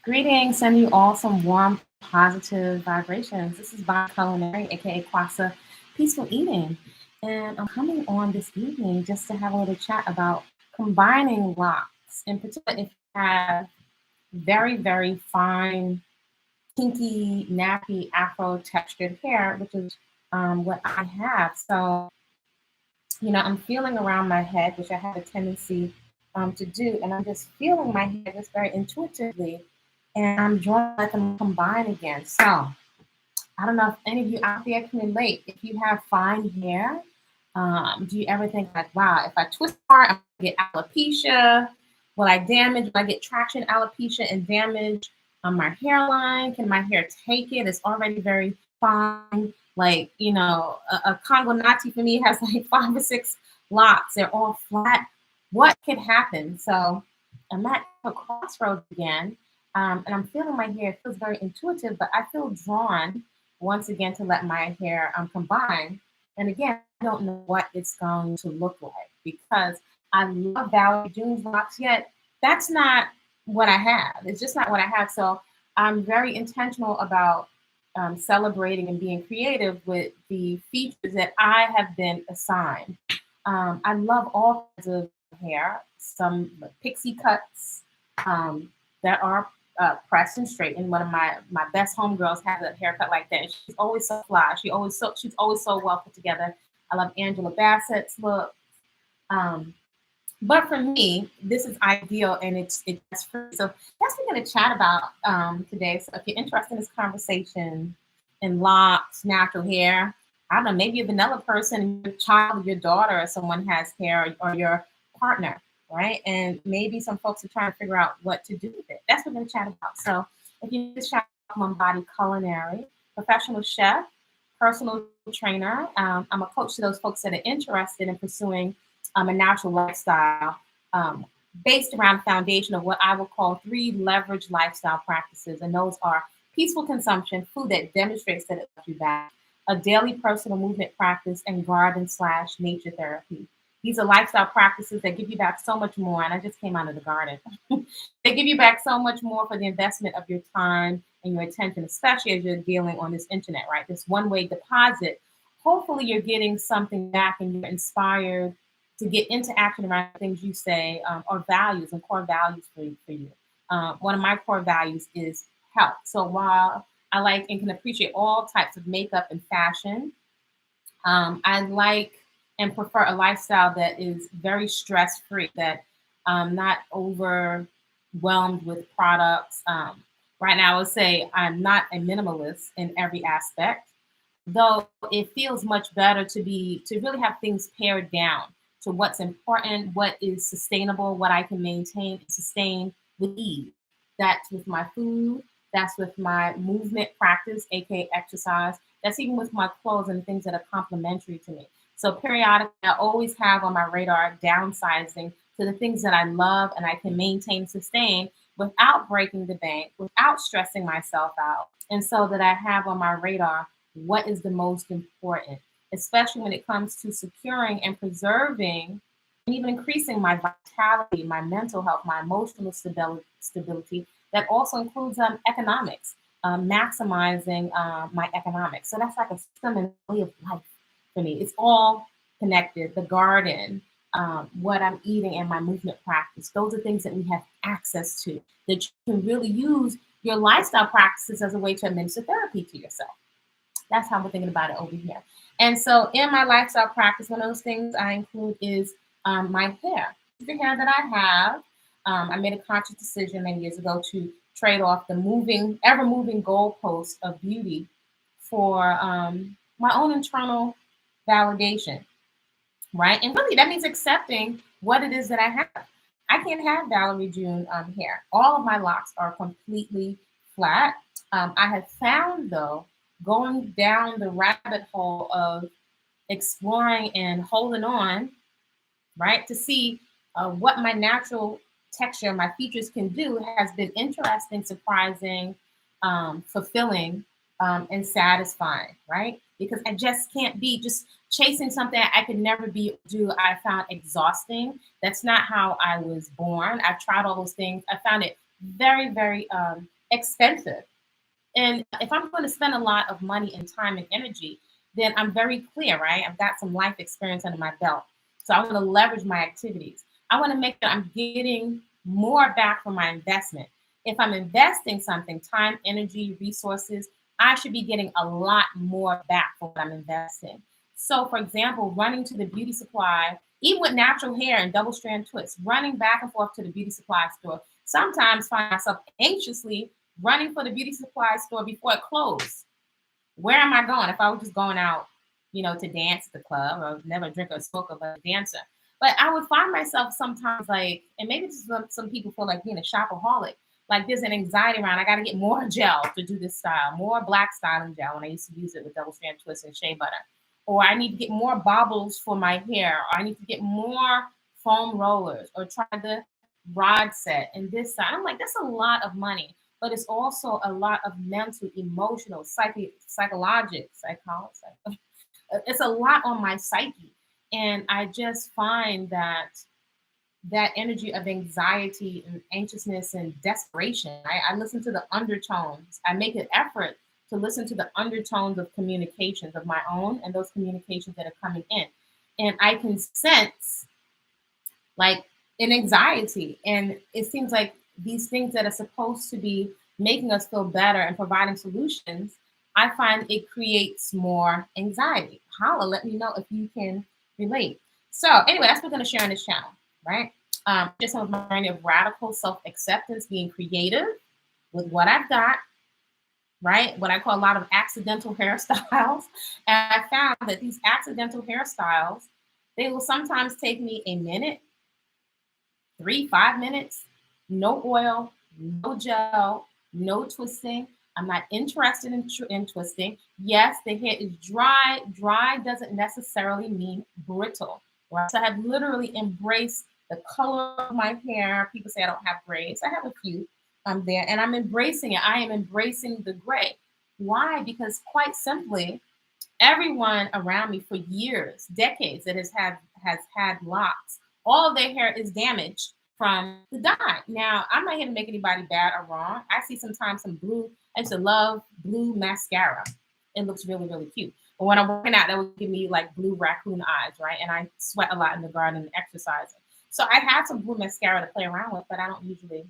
Greetings, send you all some warm, positive vibrations. This is Body-Culinary, aka Kwasa Peaceful Eating. And I'm coming on this evening just to have a little chat about combining locks. In particular, if you have very, very fine, kinky, nappy, afro textured hair, which is what I have. So, I'm feeling around my head, which I have a tendency to do, and I'm just feeling my hair just very intuitively, and I'm drawing like I'm combine again. So I don't know if any of you out there can relate. If you have fine hair, do you ever think like, wow, if I twist hard, I'm gonna get alopecia? Will I damage? Will I get traction alopecia and damage my hairline? Can my hair take it? It's already very fine. Like, a Congo Nati for me has like 5 or 6 locks. They're all flat. What could happen? So I'm at a crossroads again, and I'm feeling my hair. It feels very intuitive, but I feel drawn once again to let my hair combine. And again, I don't know what it's going to look like because I love Valerie June's locks, yet that's not what I have. It's just not what I have. So I'm very intentional about celebrating and being creative with the features that I have been assigned. I love all kinds of hair, some pixie cuts that are pressed and straightened. One of my best homegirls has a haircut like that. And she's always so fly. She's always so well put together. I love Angela Bassett's look. Um, but for me, this is ideal and it's free. So that's what we're going to chat about today. So if you're interested in this conversation in locks, natural hair, I don't know, maybe a vanilla person, your child, your daughter, or someone has hair, or your partner, right? And maybe some folks are trying to figure out what to do with it. That's what we're going to chat about. So if you just chat about Body Culinary, professional chef, personal trainer. I'm a coach to those folks that are interested in pursuing a natural lifestyle based around the foundation of what I would call 3 leverage lifestyle practices. And those are peaceful consumption, food that demonstrates that it lets you back, a daily personal movement practice, and garden/nature therapy. These are lifestyle practices that give you back so much more. And I just came out of the garden. They give you back so much more for the investment of your time and your attention, especially as you're dealing on this internet, right? This one-way deposit. Hopefully you're getting something back and you're inspired to get into action around things you say or values and core values for you. One of my core values is health. So while I like and can appreciate all types of makeup and fashion, I like and prefer a lifestyle that is very stress free, that not overwhelmed with products. Right now, I would say I'm not a minimalist in every aspect, though it feels much better to really have things pared down to what's important, what is sustainable, what I can maintain and sustain with ease. That's with my food, that's with my movement practice, aka exercise, that's even with my clothes and things that are complementary to me. So periodically, I always have on my radar downsizing to the things that I love and I can maintain, sustain without breaking the bank, without stressing myself out. And so that I have on my radar what is the most important, especially when it comes to securing and preserving and even increasing my vitality, my mental health, my emotional stability. That also includes economics, maximizing my economics. So that's like a system and way of life for me. It's all connected. The garden, what I'm eating, and my movement practice. Those are things that we have access to that you can really use your lifestyle practices as a way to administer therapy to yourself. That's how we're thinking about it over here. And so in my lifestyle practice, one of those things I include is my hair. The hair that I have, I made a conscious decision many years ago to trade off the ever moving goalpost of beauty for my own internal validation, right? And really, that means accepting what it is that I have. I can't have Valerie June hair. All of my locks are completely flat. I have found, though, going down the rabbit hole of exploring and holding on, right, to see what my natural texture, my features can do has been interesting, surprising, fulfilling, and satisfying, right? Because I just can't be just chasing something I could never be do. I found exhausting. That's not how I was born. I've tried all those things. I found it very, very expensive. And if I'm going to spend a lot of money and time and energy, then I'm very clear, right? I've got some life experience under my belt. So I want to leverage my activities. I want to make sure I'm getting more back from my investment. If I'm investing something, time, energy, resources, I should be getting a lot more back for what I'm investing. So, for example, running to the beauty supply, even with natural hair and double strand twists, running back and forth to the beauty supply store, sometimes find myself anxiously running for the beauty supply store before it closed. Where am I going? If I was just going out, to dance at the club, or never drink or smoke of a dancer. But I would find myself sometimes like, and maybe some people feel like being a shopaholic. Like there's an anxiety around. I got to get more gel to do this style, more black styling gel. When I used to use it with double strand twists and shea butter, or I need to get more bobbles for my hair, or I need to get more foam rollers, or try the rod set and this side. I'm like, that's a lot of money, but it's also a lot of mental, emotional, psychological. It's a lot on my psyche, and I just find that energy of anxiety and anxiousness and desperation. I listen to the undertones. I make an effort to listen to the undertones of communications of my own and those communications that are coming in, and I can sense like an anxiety. And it seems like these things that are supposed to be making us feel better and providing solutions, I find it creates more anxiety. Holla, let me know if you can relate. So anyway, that's what we're going to share on this channel, right? Just some of my journey of radical self-acceptance, being creative with what I've got, right? What I call a lot of accidental hairstyles. And I found that these accidental hairstyles, they will sometimes take me a minute, 3, 5 minutes, no oil, no gel, no twisting. I'm not interested in twisting. Yes, the hair is dry. Dry doesn't necessarily mean brittle, right? So I have literally embraced the color of my hair. People say I don't have grays. I have a few there, and I'm embracing it. I am embracing the gray. Why? Because quite simply, everyone around me for years, decades, that has had locks, all of their hair is damaged from the dye. Now, I'm not here to make anybody bad or wrong. I see sometimes some blue. I used to love blue mascara. It looks really, really cute. But when I'm working out, that would give me like blue raccoon eyes, right? And I sweat a lot in the garden and exercising. So I have some blue mascara to play around with, but I don't usually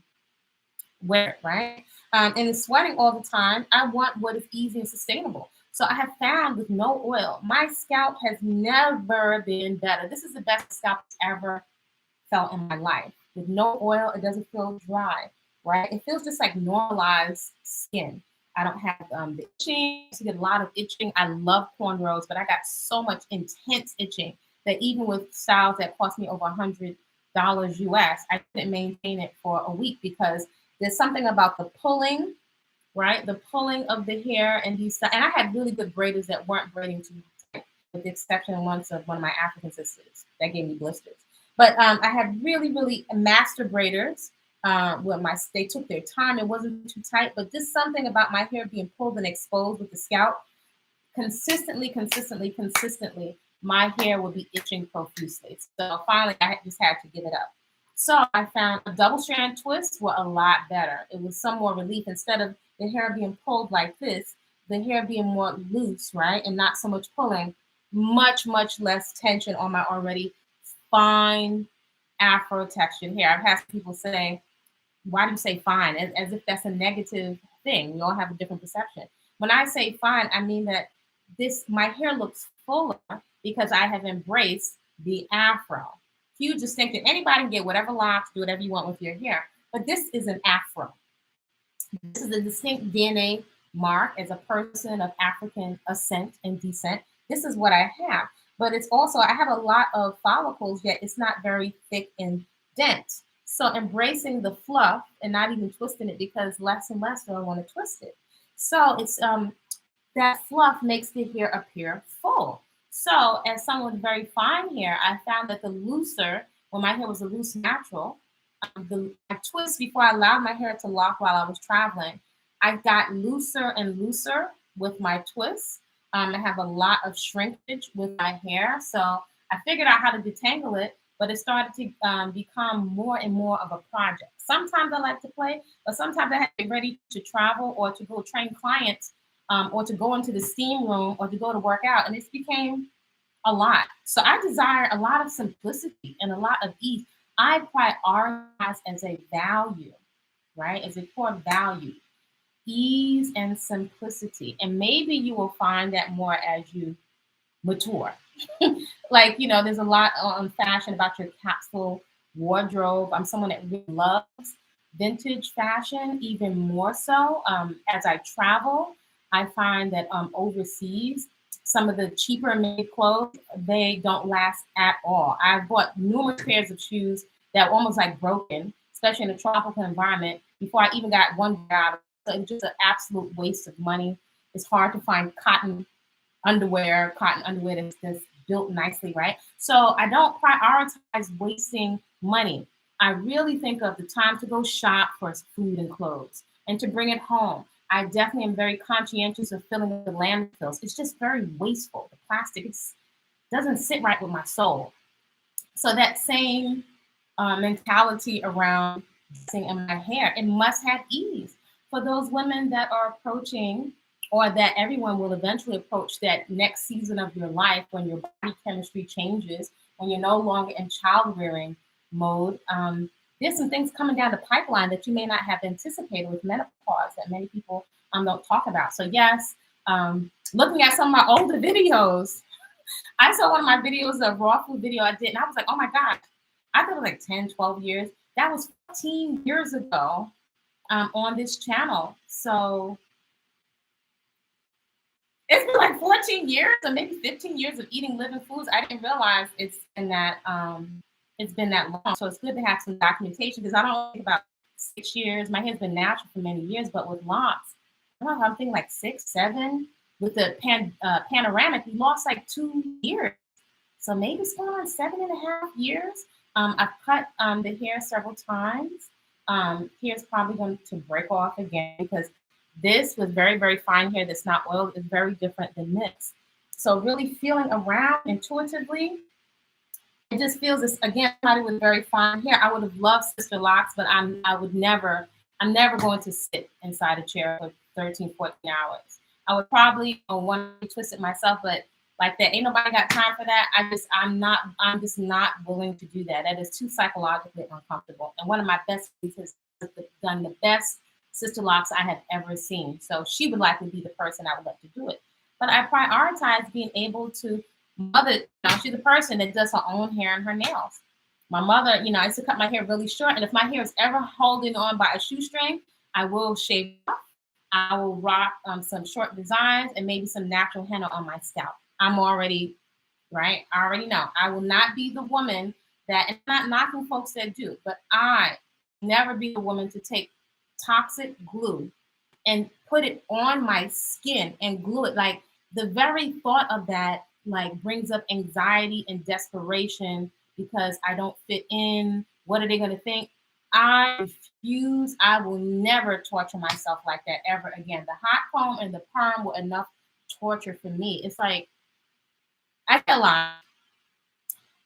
wear it, right? And sweating all the time, I want what is easy and sustainable. So I have found with no oil, my scalp has never been better. This is the best scalp I've ever felt in my life. With no oil, it doesn't feel dry, right? It feels just like normalized skin. I don't have the itching. I get a lot of itching. I love cornrows, but I got so much intense itching that even with styles that cost me over $100 US, I couldn't maintain it for a week because there's something about the pulling, right? The pulling of the hair and these, and I had really good braiders that weren't braiding too tight, with the exception once of one of my African sisters that gave me blisters. But I had really, really master braiders. They took their time. It wasn't too tight, but just something about my hair being pulled and exposed with the scalp, consistently, my hair would be itching profusely. So finally, I just had to give it up. So I found a double strand twists were a lot better. It was some more relief. Instead of the hair being pulled like this, the hair being more loose, right? And not so much pulling, much, much less tension on my already fine Afro textured hair. I've had people say, why do you say fine? As if that's a negative thing. We all have a different perception. When I say fine, I mean that my hair looks fuller because I have embraced the Afro. Huge distinction. Anybody can get whatever locks, do whatever you want with your hair. But this is an Afro. This is a distinct DNA mark as a person of African ascent and descent. This is what I have. But it's also, I have a lot of follicles, yet it's not very thick and dense. So embracing the fluff and not even twisting it, because less and less do I want to twist it. So it's that fluff makes the hair appear full. So as someone with very fine hair, I found that the looser, when my hair was a loose natural, I twist before I allowed my hair to lock while I was traveling, I got looser and looser with my twists. I have a lot of shrinkage with my hair. So I figured out how to detangle it, but it started to become more and more of a project. Sometimes I like to play, but sometimes I have to get ready to travel or to go train clients, or to go into the steam room or to go to work out. And it's became a lot. So I desire a lot of simplicity and a lot of ease. I prioritize as a value, right? As a core value, ease and simplicity. And maybe you will find that more as you mature. Like, there's a lot on fashion about your capsule wardrobe. I'm someone that really loves vintage fashion, even more so. As I travel, I find that overseas, some of the cheaper made clothes, they don't last at all. I've bought numerous pairs of shoes that were almost like broken, especially in a tropical environment, before I even got one job. So it's just an absolute waste of money. It's hard to find cotton underwear that's built nicely, right? So I don't prioritize wasting money. I really think of the time to go shop for food and clothes and to bring it home. I definitely am very conscientious of filling the landfills. It's just very wasteful. The plastic doesn't sit right with my soul. So that same mentality around dressing in my hair, it must have ease for those women that are approaching, or that everyone will eventually approach that next season of your life when your body chemistry changes, when you're no longer in child rearing mode. There's some things coming down the pipeline that you may not have anticipated with menopause that many people don't talk about. So yes, looking at some of my older videos, I saw one of my videos, a raw food video I did, and I was like, oh my God, I thought it was like 10, 12 years. That was 14 years ago, on this channel. So it's been like 14 years or maybe 15 years of eating living foods. I didn't realize it's been that long. So it's good to have some documentation, because I don't think about 6 years. My hair's been natural for many years, but with locks, I don't know, I'm thinking like 6, 7. With the panoramic, we lost like 2 years. So maybe it's going on 7.5 years. I've cut the hair several times. Hair's probably going to break off again, because this with very, very fine hair that's not oiled is very different than this. So really feeling around intuitively, it just feels this again, somebody with very fine hair. I would have loved Sister Locks, but I'm never going to sit inside a chair for 13, 14 hours. I would probably want to twist it myself, but like that, ain't nobody got time for that. I'm just not willing to do that. That is too psychologically uncomfortable. And one of my best friends has done the best Sister Locks I have ever seen. So she would likely be the person I would let to do it. But I prioritize being able to she's the person that does her own hair and her nails. My mother, I used to cut my hair really short, and if my hair is ever holding on by a shoestring, I will shave it off. I will rock some short designs and maybe some natural henna on my scalp. I'm already right. I already know. I will not be the woman that, and I'm not knocking folks that do, but I never be the woman to take toxic glue and put it on my skin and glue it. Like, the very thought of that like brings up anxiety and desperation, because I don't fit in. What are they going to think? I refuse. I will never torture myself like that ever again. The hot comb and the perm were enough torture for me. It's like, I feel like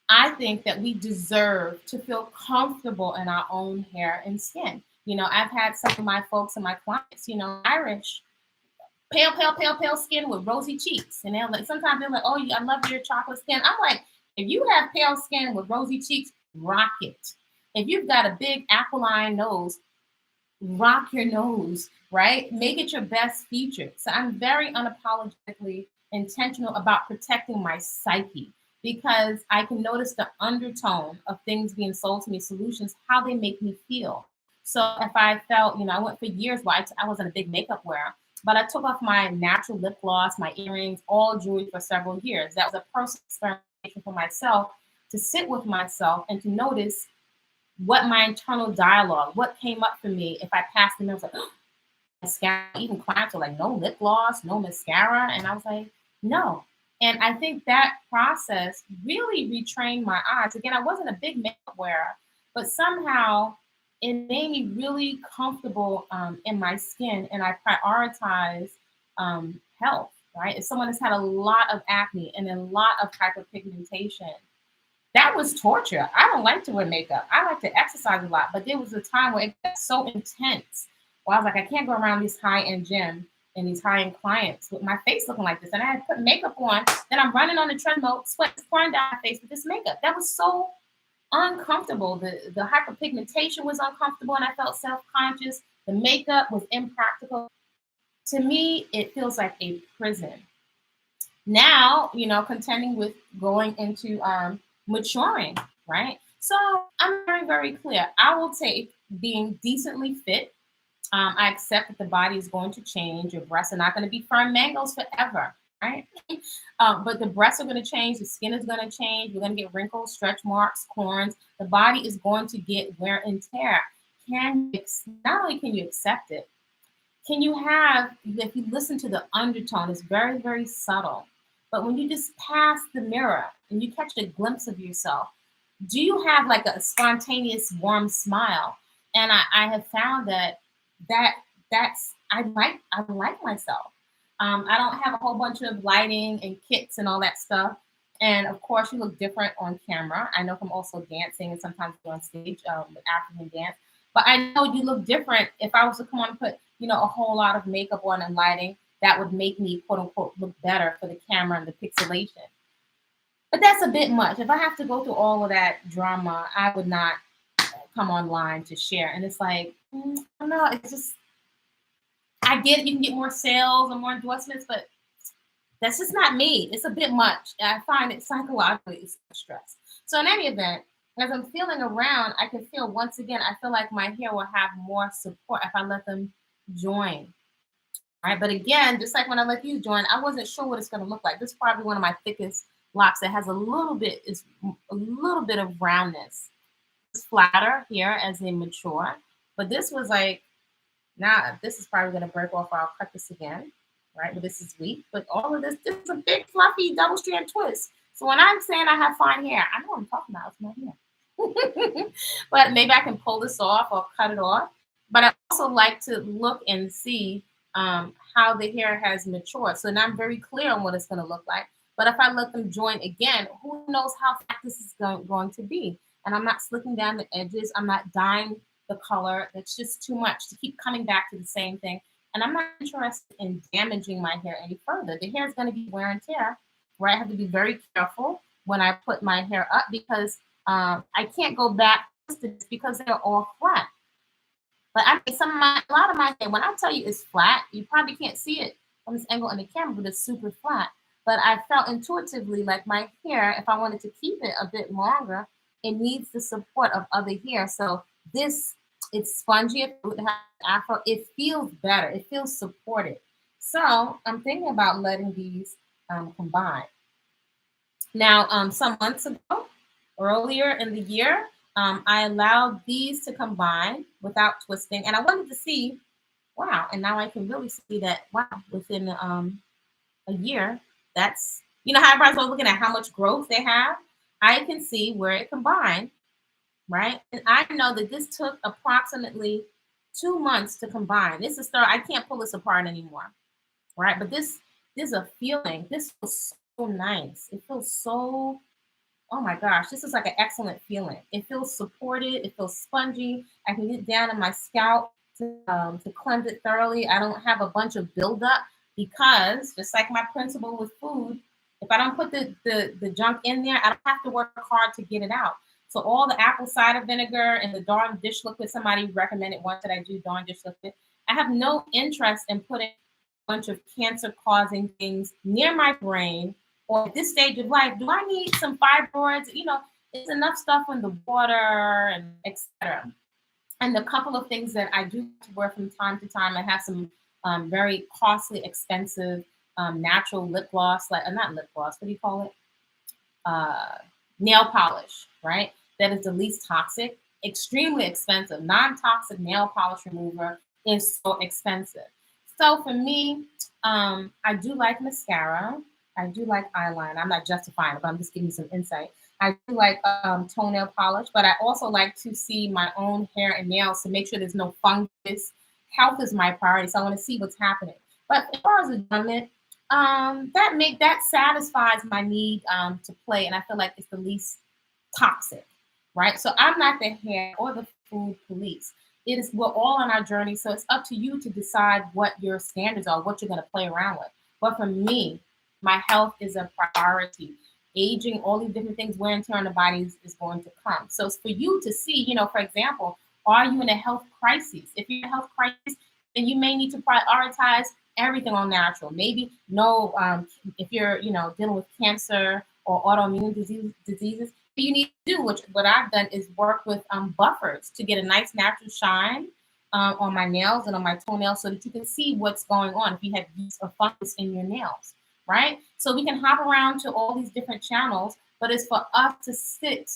I think that we deserve to feel comfortable in our own hair and skin. I've had some of my folks and my clients, Irish, pale, pale, pale, pale skin with rosy cheeks. And they're like, sometimes they're like, oh, I love your chocolate skin. I'm like, if you have pale skin with rosy cheeks, rock it. If you've got a big aquiline nose, rock your nose, right? Make it your best feature. So I'm very unapologetically intentional about protecting my psyche, because I can notice the undertone of things being sold to me, solutions, how they make me feel. So if I felt, I went for years where I wasn't a big makeup wearer, but I took off my natural lip gloss, my earrings, all jewelry for several years. That was a personal experimentation for myself, to sit with myself and to notice what my internal dialogue, what came up for me if I passed the mirror. I was like, oh, mascara. Even clients were like, no lip gloss, no mascara. And I was like, no. And I think that process really retrained my eyes. Again, I wasn't a big makeup wearer, but somehow it made me really comfortable in my skin, and I prioritize health, right? As someone that's had a lot of acne and a lot of hyperpigmentation, that was torture. I don't like to wear makeup. I like to exercise a lot, but there was a time where it got so intense where I was like, I can't go around this high-end gym and these high-end clients with my face looking like this. And I had to put makeup on. Then I'm running on the treadmill, sweat is pouring down my face with this makeup. That was so uncomfortable. The hyperpigmentation was uncomfortable and I felt self-conscious. The makeup was impractical. To me, it feels like a prison. Now, contending with going into maturing, right? So I'm very, very clear. I will take being decently fit. I accept that the body is going to change. Your breasts are not going to be firm mangoes forever, right? But the breasts are going to change. The skin is going to change. We're going to get wrinkles, stretch marks, corns. The body is going to get wear and tear. Not only can you accept it, can you have, if you listen to the undertone, it's very, very subtle. But when you just pass the mirror and you catch a glimpse of yourself, do you have like a spontaneous warm smile? And I have found that that's I like myself. I don't have a whole bunch of lighting and kits and all that stuff. And of course, you look different on camera. I know from also dancing and sometimes go on stage with African dance. But I know you look different. If I was to come on and put, a whole lot of makeup on and lighting, that would make me quote unquote look better for the camera and the pixelation. But that's a bit much. If I have to go through all of that drama, I would not come online to share. And it's like, I don't know. It's just, I get it. You can get more sales and more endorsements, but that's just not me. It's a bit much. I find it psychologically it's stress. So in any event, as I'm feeling around, I can feel once again, I feel like my hair will have more support if I let them join. Right. But again, just like when I let you join, I wasn't sure what it's going to look like. This is probably one of my thickest locks that has a little bit of roundness. It's flatter here as they mature. But this was like, now this is probably going to break off. I'll cut this again. Right. But this is weak. But all of this is a big, fluffy, double strand twist. So when I'm saying I have fine hair, I know what I'm talking about. It's my hair. But maybe I can pull this off or cut it off. But I also like to look and see how the hair has matured. So now I'm very clear on what it's going to look like. But if I let them join again, who knows how fat this is going to be? And I'm not slicking down the edges. I'm not dyeing the color. It's just too much to keep coming back to the same thing. And I'm not interested in damaging my hair any further. The hair is going to be wear and tear, where I have to be very careful when I put my hair up because I can't go back because they're all flat. But I mean, a lot of my hair, when I tell you it's flat, you probably can't see it from this angle on the camera, but it's super flat. But I felt intuitively like my hair, if I wanted to keep it a bit longer, it needs the support of other hair. So this, it's spongy. It has Afro. It feels better. It feels supported. So I'm thinking about letting these combine. Now, some months ago, earlier in the year, I allowed these to combine without twisting. And I wanted to see, wow, and now I can really see that, wow, within a year, that's, how everybody's always looking at how much growth they have. I can see where it combined, right? And I know that this took approximately 2 months to combine. This is I can't pull this apart anymore, right? But this is a feeling. This feels so nice. It feels so, oh my gosh, this is like an excellent feeling. It feels supported. It feels spongy. I can get down in my scalp to cleanse it thoroughly. I don't have a bunch of buildup because just like my principle with food, if I don't put the junk in there, I don't have to work hard to get it out. So all the apple cider vinegar and the Dawn dish liquid, somebody recommended once that I do Dawn dish liquid. I have no interest in putting a bunch of cancer-causing things near my brain or at this stage of life. Do I need some fibroids? It's enough stuff in the water and etc. And a couple of things that I do wear from time to time, I have some very costly, expensive natural lip gloss, like not lip gloss, what do you call it? Nail polish, right? That is the least toxic, extremely expensive. Non-toxic nail polish remover is so expensive. So for me, I do like mascara. I do like eyeliner. I'm not justifying it, but I'm just giving you some insight. I do like toenail polish, but I also like to see my own hair and nails to make sure there's no fungus. Health is my priority, so I want to see what's happening. But as far as adjustment, that satisfies my need to play, and I feel like it's the least toxic, right? So I'm not the hair or the food police. It is, we're all on our journey, so it's up to you to decide what your standards are, what you're going to play around with. But for me, my health is a priority. Aging, all these different things, wear and tear on the body is going to come. So it's for you to see, for example, are you in a health crisis? If you're in a health crisis, then you may need to prioritize everything on natural. Maybe no, if you're, dealing with cancer or autoimmune diseases, you need to do, which what I've done is work with buffers to get a nice natural shine on my nails and on my toenails so that you can see what's going on if you have yeast or fungus in your nails, right? So we can hop around to all these different channels, but it's for us to sit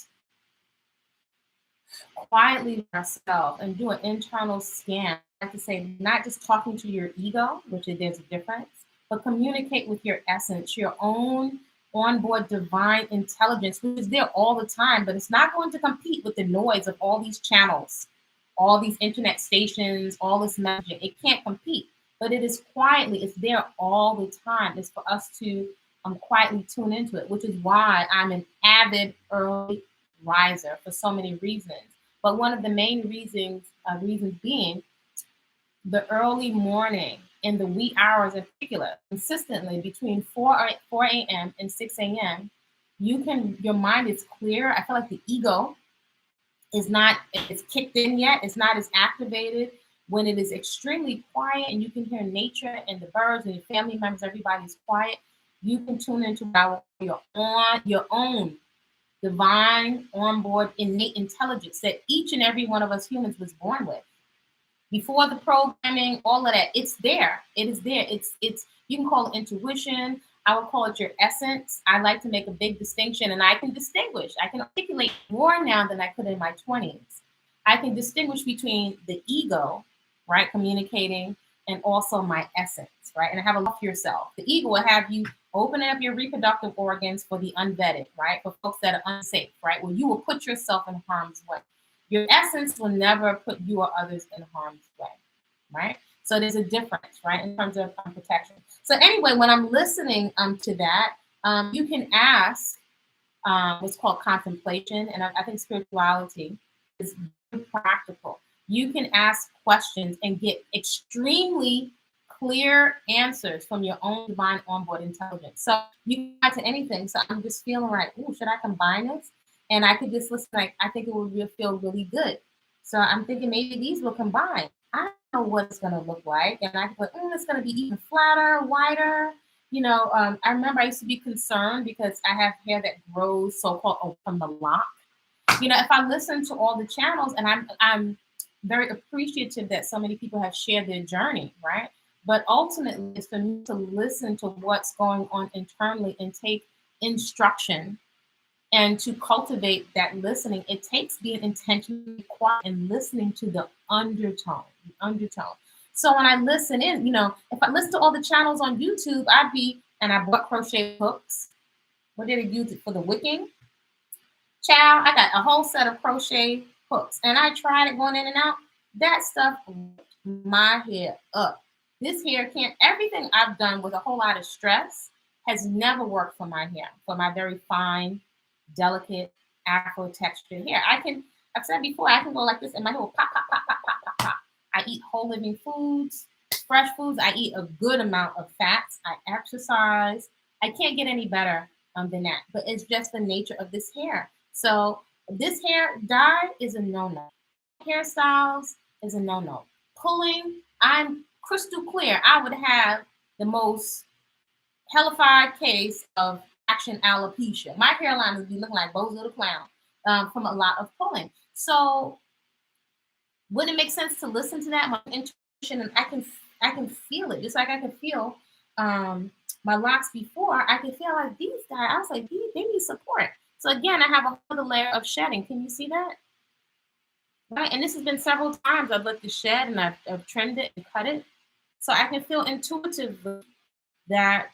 quietly with ourselves and do an internal scan. I like to say, not just talking to your ego, which there's a difference, but communicate with your essence, your own onboard divine intelligence, which is there all the time, but it's not going to compete with the noise of all these channels, all these internet stations, all this messaging. It can't compete, but it is quietly, it's there all the time. It's for us to quietly tune into it, which is why I'm an avid early riser for so many reasons. But one of the main reasons being the early morning in the wee hours in particular, consistently between 4 a.m. and 6 a.m., your mind is clear. I feel like the ego is not it's kicked in yet. It's not as activated when it is extremely quiet and you can hear nature and the birds and your family members, everybody's quiet. You can tune into your own divine, onboard, innate intelligence that each and every one of us humans was born with. Before the programming, all of that, it's there. It is there. It's you can call it intuition. I would call it your essence. I like to make a big distinction, and I can distinguish. I can articulate more now than I could in my 20s. I can distinguish between the ego, right, communicating, and also my essence, right? And I have a love for yourself. The ego will have you opening up your reproductive organs for the unvetted, right? For folks that are unsafe, right? Where you will put yourself in harm's way. Your essence will never put you or others in harm's way, right? So there's a difference, right, in terms of protection. So anyway, when I'm listening to that, you can ask what's called contemplation, and I think spirituality is very practical. You can ask questions and get extremely clear answers from your own divine onboard intelligence. So you can add to anything. So I'm just feeling like, oh, should I combine this? And I could just listen, like, I think it would feel really good. So I'm thinking maybe these will combine. I don't know what it's going to look like. And I could it's going to be even flatter, wider. I remember I used to be concerned because I have hair that grows so-called from the lock. If I listen to all the channels, and I'm very appreciative that so many people have shared their journey, right? But ultimately, it's for me to listen to what's going on internally and take instruction. And to cultivate that listening, it takes being intentionally quiet and listening to the undertone. So when I listen in, if I listen to all the channels on YouTube, and I bought crochet hooks. What did I use it for the wicking? Child, I got a whole set of crochet hooks, and I tried it going in and out. That stuff my hair up. This hair everything I've done with a whole lot of stress has never worked for my hair, for my very fine, delicate Afro textured hair. I've said before, I can go like this and my hair will pop, pop, pop, pop, pop, pop, pop. I eat whole living foods, fresh foods. I eat a good amount of fats. I exercise. I can't get any better than that, but it's just the nature of this hair. So this hair dye is a no-no. Hairstyles is a no-no. Pulling, I'm crystal clear. I would have the most hellified case of action alopecia. My hairline would be looking like Bozo the Clown from a lot of pulling. So wouldn't it make sense to listen to that? My intuition, and I can feel it. Just like I can feel my locks before, I can feel like these guys, I was like, they need support. So again, I have a whole other layer of shedding. Can you see that? Right? And this has been several times I've let the shed and I've trimmed it and cut it. So I can feel intuitively that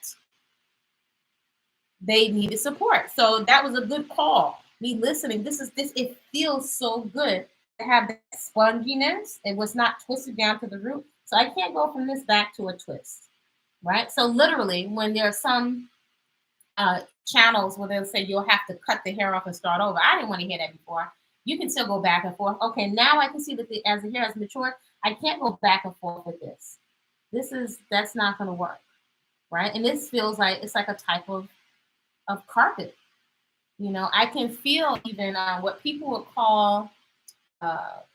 they needed support. So that was a good call. Me listening, it feels so good to have that sponginess. It was not twisted down to the root. So I can't go from this back to a twist, right? So literally, when there are some channels where they'll say you'll have to cut the hair off and start over. I didn't want to hear that before. You can still go back and forth. Okay, now I can see that as the hair has matured, I can't go back and forth with this. That's not going to work, right? And this feels like it's like a type of carpet. You know, I can feel even what people would call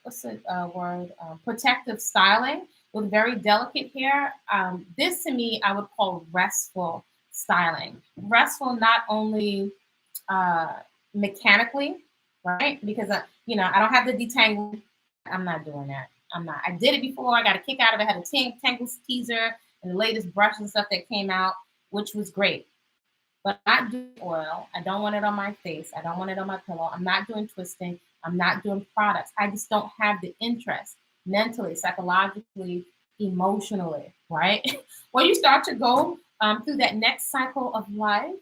what's the word? Protective styling with very delicate hair. This to me, I would call restful styling. Restful not only uh, mechanically, right? Because I don't have the detangling. I'm not doing that. I'm not. I did it before. I got a kick out of it. I had a tangle teaser and the latest brush and stuff that came out, which was great. But I'm not doing oil. I don't want it on my face. I don't want it on my pillow. I'm not doing twisting. I'm not doing products. I just don't have the interest mentally, psychologically, emotionally, right? When you start to go through that next cycle of life,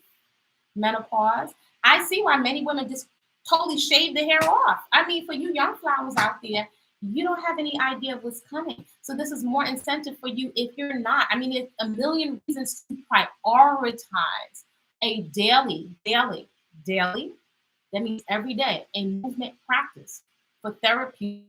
menopause, I see why many women just totally shave the hair off. I mean, for you young flowers out there, you don't have any idea of what's coming. So this is more incentive for you if you're not. I mean, it's a million reasons to prioritize a daily, that means every day, a movement practice for therapeutic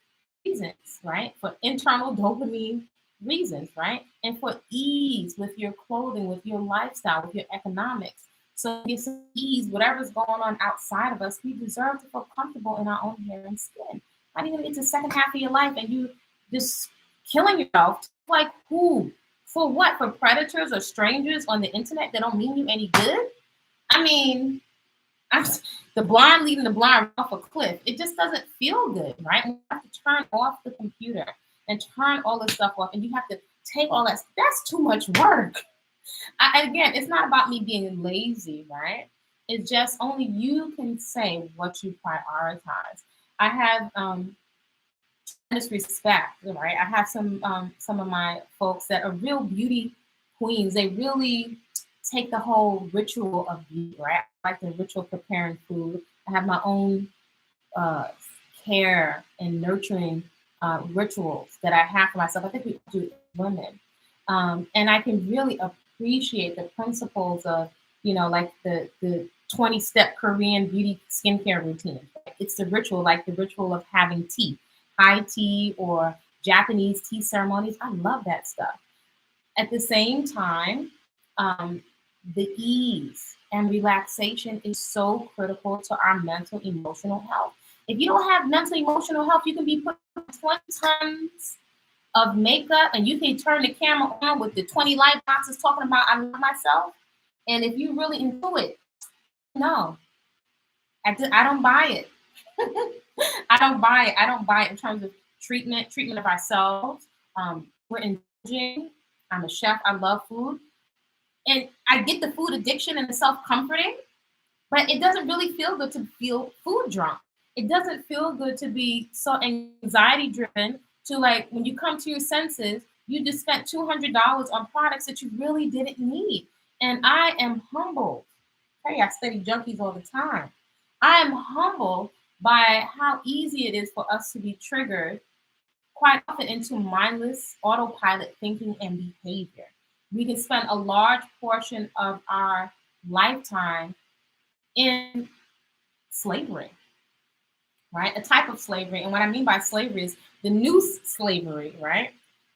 reasons, right? For internal dopamine reasons, right? And for ease with your clothing, with your lifestyle, with your economics. So get some ease, whatever's going on outside of us, we deserve to feel comfortable in our own hair and skin. How do you get to the second half of your life and you just killing yourself? Like who? For what? For predators or strangers on the internet that don't mean you any good? I mean, I'm, the blind leading the blind off a cliff. It just doesn't feel good, right? You have to turn off the computer and turn all this stuff off, and you have to take all that. That's too much work. Again, it's not about me being lazy, right? It's just only you can say what you prioritize. I have tremendous respect, right? I have some of my folks that are real beauty queens. They really take the whole ritual of beauty, right? I like the ritual of preparing food. I have my own uh, care and nurturing rituals that I have for myself. I think we do women, and I can really appreciate the principles of like the 20-step Korean beauty skincare routine. Right? It's the ritual, like the ritual of having tea, high tea, or Japanese tea ceremonies. I love that stuff. At the same time, um, the ease and relaxation is so critical to our mental emotional health. If you don't have mental emotional health, you can be put 20 tons of makeup and you can turn the camera on with the 20 light boxes talking about I love myself. And if you really into it, no, I don't buy it. I don't buy it. I don't buy it in terms of treatment of ourselves. We're indulging. I'm a chef. I love food. And I get the food addiction and the self-comforting, but it doesn't really feel good to feel food drunk. It doesn't feel good to be so anxiety driven to like when you come to your senses, you just spent $200 on products that you really didn't need. And I am humbled. Hey, I study junkies all the time. I am humbled by how easy it is for us to be triggered quite often into mindless autopilot thinking and behavior. We can spend a large portion of our lifetime in slavery, right? A type of slavery. And what I mean by slavery is the new slavery, right?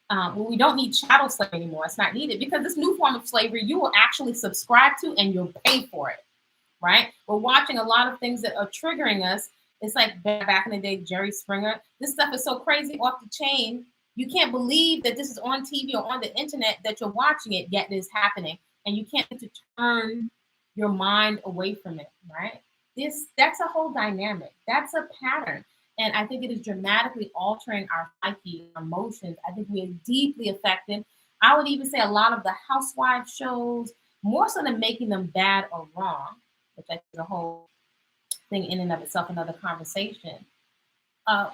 Well, we don't need chattel slavery anymore. It's not needed because this new form of slavery you will actually subscribe to and you'll pay for it, right? We're watching a lot of things that are triggering us. It's like back in the day, Jerry Springer. This stuff is so crazy off the chain. You can't believe that this is on TV or on the internet that you're watching it, yet it is happening. And you can't to turn your mind away from it, right? That's a whole dynamic. That's a pattern. And I think it is dramatically altering our psyche, our emotions. I think we are deeply affected. I would even say a lot of the housewife shows, more so than making them bad or wrong, which I think is a whole thing in and of itself, another conversation. Um,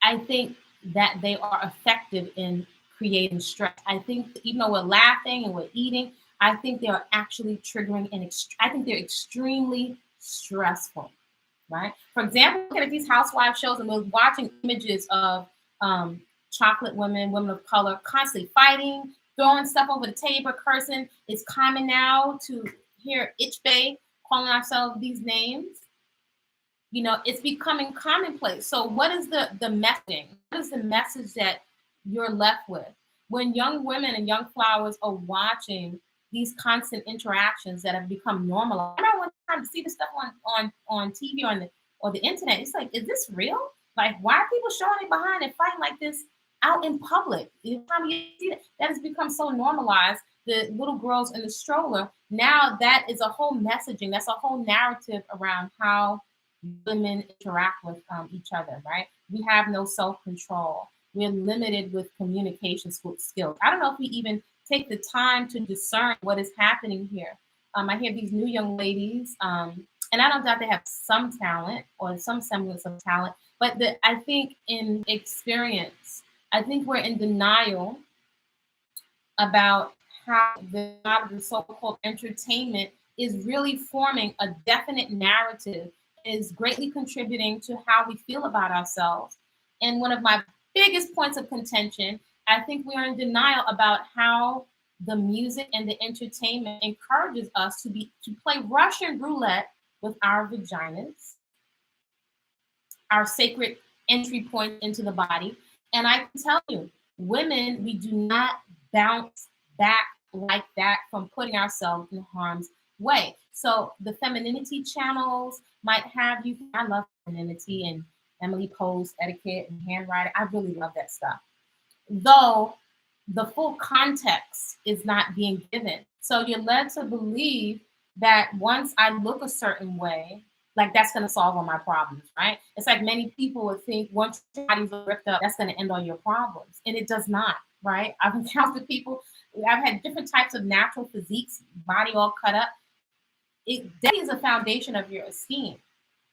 I think that they are effective in creating stress. I think even though we're laughing and we're eating, I think they are actually triggering and I think they're extremely stressful, right? For example, looking at these housewife shows and we're watching images of chocolate women, women of color, constantly fighting, throwing stuff over the table, cursing. It's common now to hear itch bay calling ourselves these names, you know, it's becoming commonplace. So what is the messaging? What is the message that you're left with when young women and young flowers are watching these constant interactions that have become normal? I remember one time to see the stuff on TV or the internet. It's like, is this real? Like, why are people showing it behind and fighting like this out in public? Every time you see that has become so normalized. The little girls in the stroller, now that is a whole messaging. That's a whole narrative around how women interact with each other, right? We have no self control. We're limited with communication skills. I don't know if we even take the time to discern what is happening here. I hear these new young ladies, and I don't doubt they have some talent or some semblance of talent, but I think in experience, I think we're in denial about how the so-called entertainment is really forming a definite narrative, is greatly contributing to how we feel about ourselves. And one of my biggest points of contention, I think we are in denial about how the music and the entertainment encourages us to play Russian roulette with our vaginas, our sacred entry point into the body. And I can tell you, women, we do not bounce back like that from putting ourselves in harm's way. So the femininity channels might have you. I love femininity and Emily Post etiquette and handwriting. I really love that stuff. Though the full context is not being given. So you're led to believe that once I look a certain way, like that's going to solve all my problems, right? It's like many people would think once your body's ripped up, that's going to end all your problems. And it does not, right? I've encountered people, I've had different types of natural physiques, body all cut up. It definitely is a foundation of your esteem,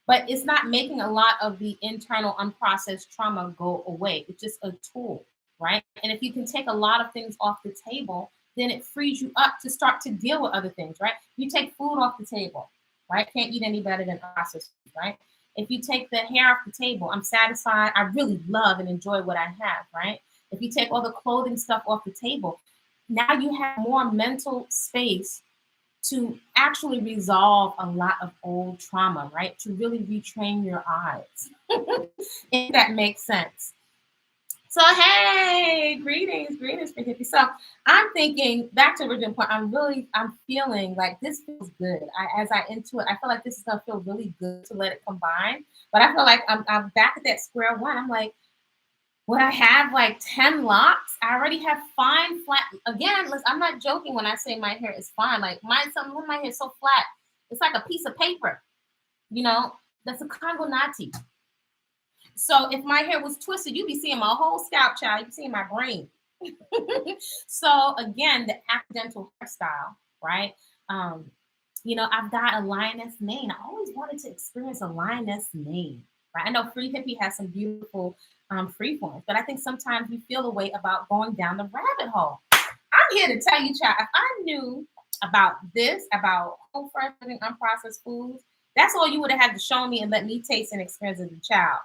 but it's not making a lot of the internal unprocessed trauma go away. It's just a tool, right? And if you can take a lot of things off the table, then it frees you up to start to deal with other things, right? You take food off the table, right? Can't eat any better than processed food, right? If you take the hair off the table, I'm satisfied. I really love and enjoy what I have, right? If you take all the clothing stuff off the table, now you have more mental space to actually resolve a lot of old trauma, right? To really retrain your eyes, if that makes sense. So, hey, greetings, for hippie. So, I'm thinking back to original point. I'm feeling like this feels good. As I into it, I feel like this is gonna feel really good to let it combine. But I feel like I'm back at that square one. I'm like, would I have like 10 locks? I already have fine, flat. Again, listen, I'm not joking when I say my hair is fine. Like some of my hair is so flat. It's like a piece of paper, you know, that's a Congo Nati. So if my hair was twisted, you'd be seeing my whole scalp, child. You'd be seeing my brain. So again, the accidental hairstyle, right? Um, you know, I've got a lioness mane. I always wanted to experience a lioness mane, right? I know Free Hippie has some beautiful freeforms, but I think sometimes we feel a way about going down the rabbit hole. I'm here to tell you, child, if I knew about this, about home fresh living unprocessed foods, that's all you would have had to show me and let me taste and experience as a child.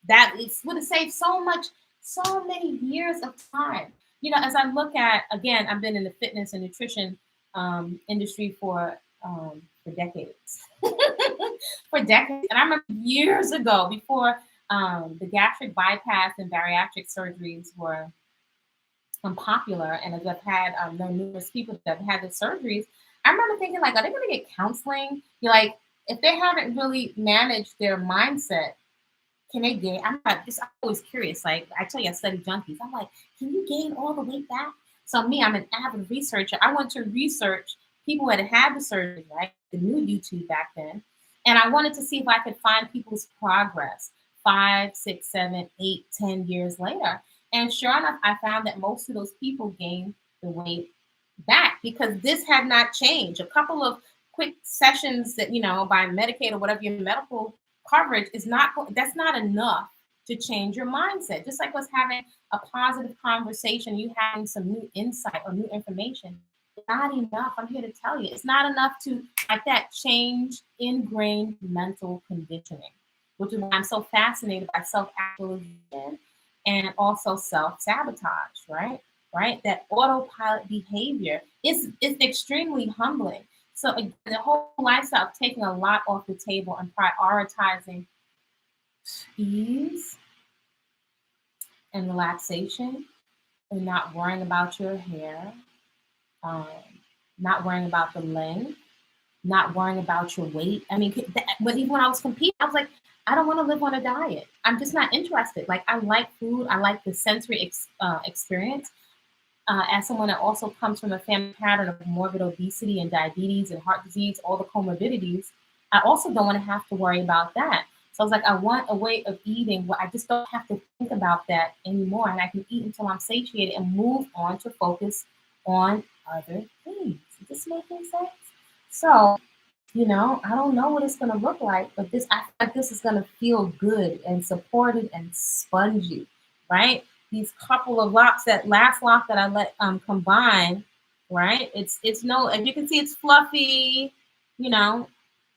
That it would have saved so much, so many years of time. You know, as I look at, again, I've been in the fitness and nutrition industry for decades. For decades. And I remember years ago, before the gastric bypass and bariatric surgeries were unpopular, and as I've had known numerous people that have had the surgeries, I remember thinking, like, are they going to get counseling? You're like, if they haven't really managed their mindset, can they gain? I'm always curious. Like I tell you, I study junkies. I'm like, can you gain all the weight back? So me, I'm an avid researcher. I want to research people that had the surgery, right? The new YouTube back then. And I wanted to see if I could find people's progress 5, 6, 7, 8, 10 years later. And sure enough, I found that most of those people gained the weight back because this had not changed. A couple of quick sessions that, you know, by Medicaid or whatever your medical coverage is not, that's not enough to change your mindset. Just like us having a positive conversation, you having some new insight or new information, not enough. I'm here to tell you, it's not enough to like that change ingrained mental conditioning, which is why I'm so fascinated by self-actualization and also self-sabotage, right? Right? That autopilot behavior is extremely humbling. So again, the whole lifestyle of taking a lot off the table and prioritizing ease and relaxation and not worrying about your hair, um, not worrying about the length, not worrying about your weight. I mean, but even when I was competing, I was like, I don't want to live on a diet. I'm just not interested. Like, I like food. I like the sensory experience. As someone that also comes from a family pattern of morbid obesity and diabetes and heart disease, all the comorbidities, I also don't want to have to worry about that. So I was like, I want a way of eating where I just don't have to think about that anymore. And I can eat until I'm satiated and move on to focus on other things. Is this making sense? So, I don't know what it's gonna look like, but I feel like this is gonna feel good and supported and spongy, right? These couple of locks, that last lock that I let combine, right? It's no, as you can see, it's fluffy, you know.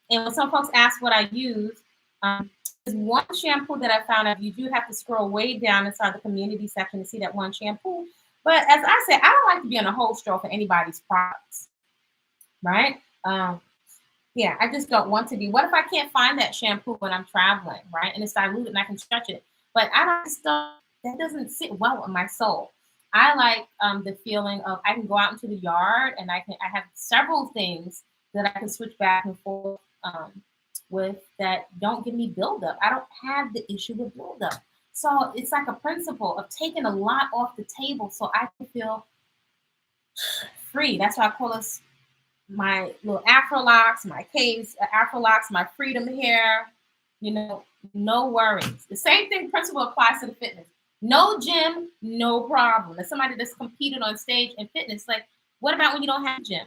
And when some folks ask what I use, there's one shampoo that I found out. You do have to scroll way down inside the community section to see that one shampoo. But as I said, I don't like to be on a whole straw for anybody's products, right? Yeah, I just don't want to be. What if I can't find that shampoo when I'm traveling, right? And it's diluted and I can stretch it. But I don't stuff that doesn't sit well with my soul. I like the feeling of I can go out into the yard and I have several things that I can switch back and forth with that don't give me buildup. I don't have the issue with buildup. So it's like a principle of taking a lot off the table so I can feel free. That's why I call us my little Afrolocs, my caves, Afrolocs, my freedom hair, no worries. The same thing principle applies to the fitness. No gym, no problem. As somebody that's competed on stage in fitness, like, what about when you don't have a gym?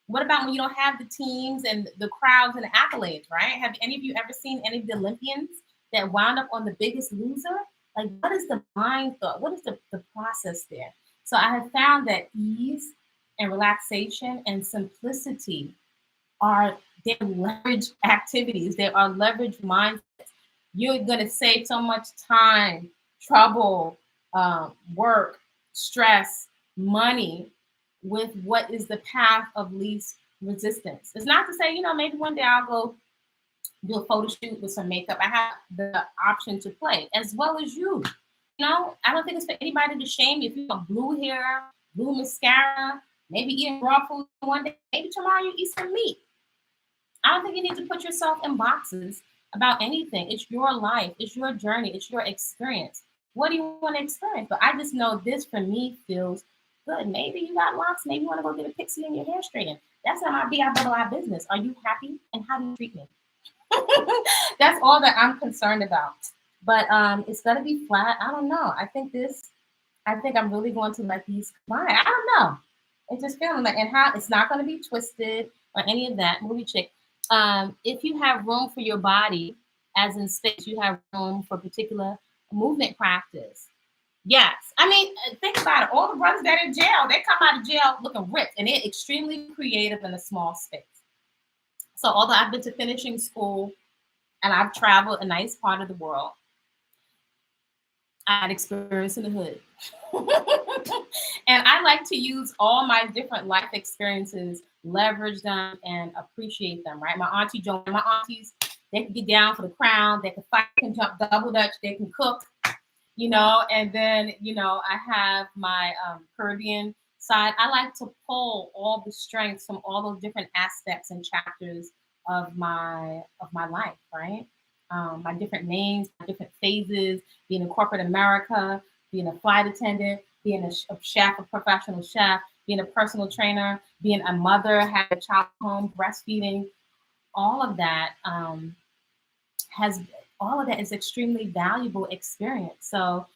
What about when you don't have the teams and the crowds and the accolades, right? Have any of you ever seen any of the Olympians that wound up on The Biggest Loser? Like, what is the mind thought? What is the process there? So I have found that ease and relaxation and simplicity are their leverage activities. They are leverage mindsets. You're going to save so much time, trouble, work, stress, money with what is the path of least resistance. It's not to say, maybe one day I'll go do a photo shoot with some makeup. I have the option to play as well as you. I don't think it's for anybody to shame you if you have blue hair, blue mascara, maybe eating raw food one day, maybe tomorrow you eat some meat. I don't think you need to put yourself in boxes about anything. It's your life, it's your journey, it's your experience. What do you want to experience? But I just know this for me feels good. Maybe you got locks, maybe you want to go get a pixie in your hair straightened. That's not my BI business. Are you happy? And how do you treat me? That's all that I'm concerned about. But it's gonna be flat. I don't know. I think I'm really going to let these combine. I don't know. It's just feeling like, and how it's not going to be twisted or any of that. Movie chick. If you have room for your body, as in space, you have room for particular movement practice. Yes. I mean, think about it. All the brothers that are in jail, they come out of jail looking ripped, and they're extremely creative in a small space. So although I've been to finishing school and I've traveled a nice part of the world, I had experience in the hood. And I like to use all my different life experiences, leverage them, and appreciate them, right? My aunties, they can get down for the crown, they can fight, can jump double dutch, they can cook, and then, I have my Caribbean side. I like to pull all the strengths from all those different aspects and chapters of my life, right? My different names, my different phases, being in corporate America, being a flight attendant, being a chef, a professional chef, being a personal trainer, being a mother, having a child home, breastfeeding, all of that is extremely valuable experience. So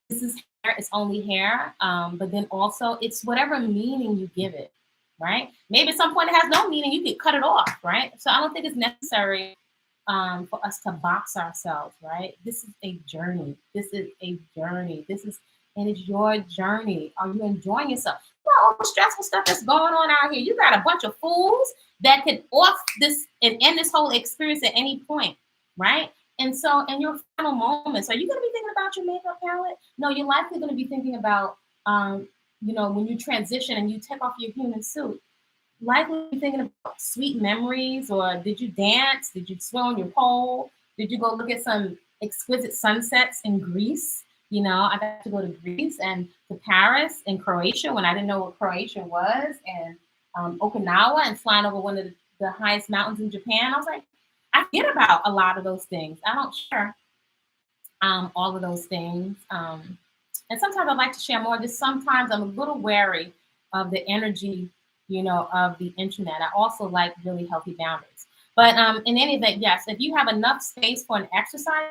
this is hair, it's only hair, but then also it's whatever meaning you give it, right? Maybe at some point it has no meaning, you can cut it off, right? So I don't think it's necessary for us to box ourselves, right? This is a journey. And it's your journey. Are you enjoying yourself? All the stressful stuff that's going on out here. You got a bunch of fools that could off this and end this whole experience at any point, right? And so in your final moments, are you going to be thinking about your makeup palette? No, you're likely going to be thinking about, when you transition and you take off your human suit. likely thinking about sweet memories, or did you dance? Did you swim on your pole? Did you go look at some exquisite sunsets in Greece? You know, I got to go to Greece and to Paris and Croatia when I didn't know what Croatia was, and Okinawa, and flying over one of the highest mountains in Japan. I was like, I forget about a lot of those things. I don't share all of those things. And sometimes I'd like to share more. Just sometimes I'm a little wary of the energy, you know, of the internet. I also like really healthy boundaries. But in any event, yes, if you have enough space for an exercise,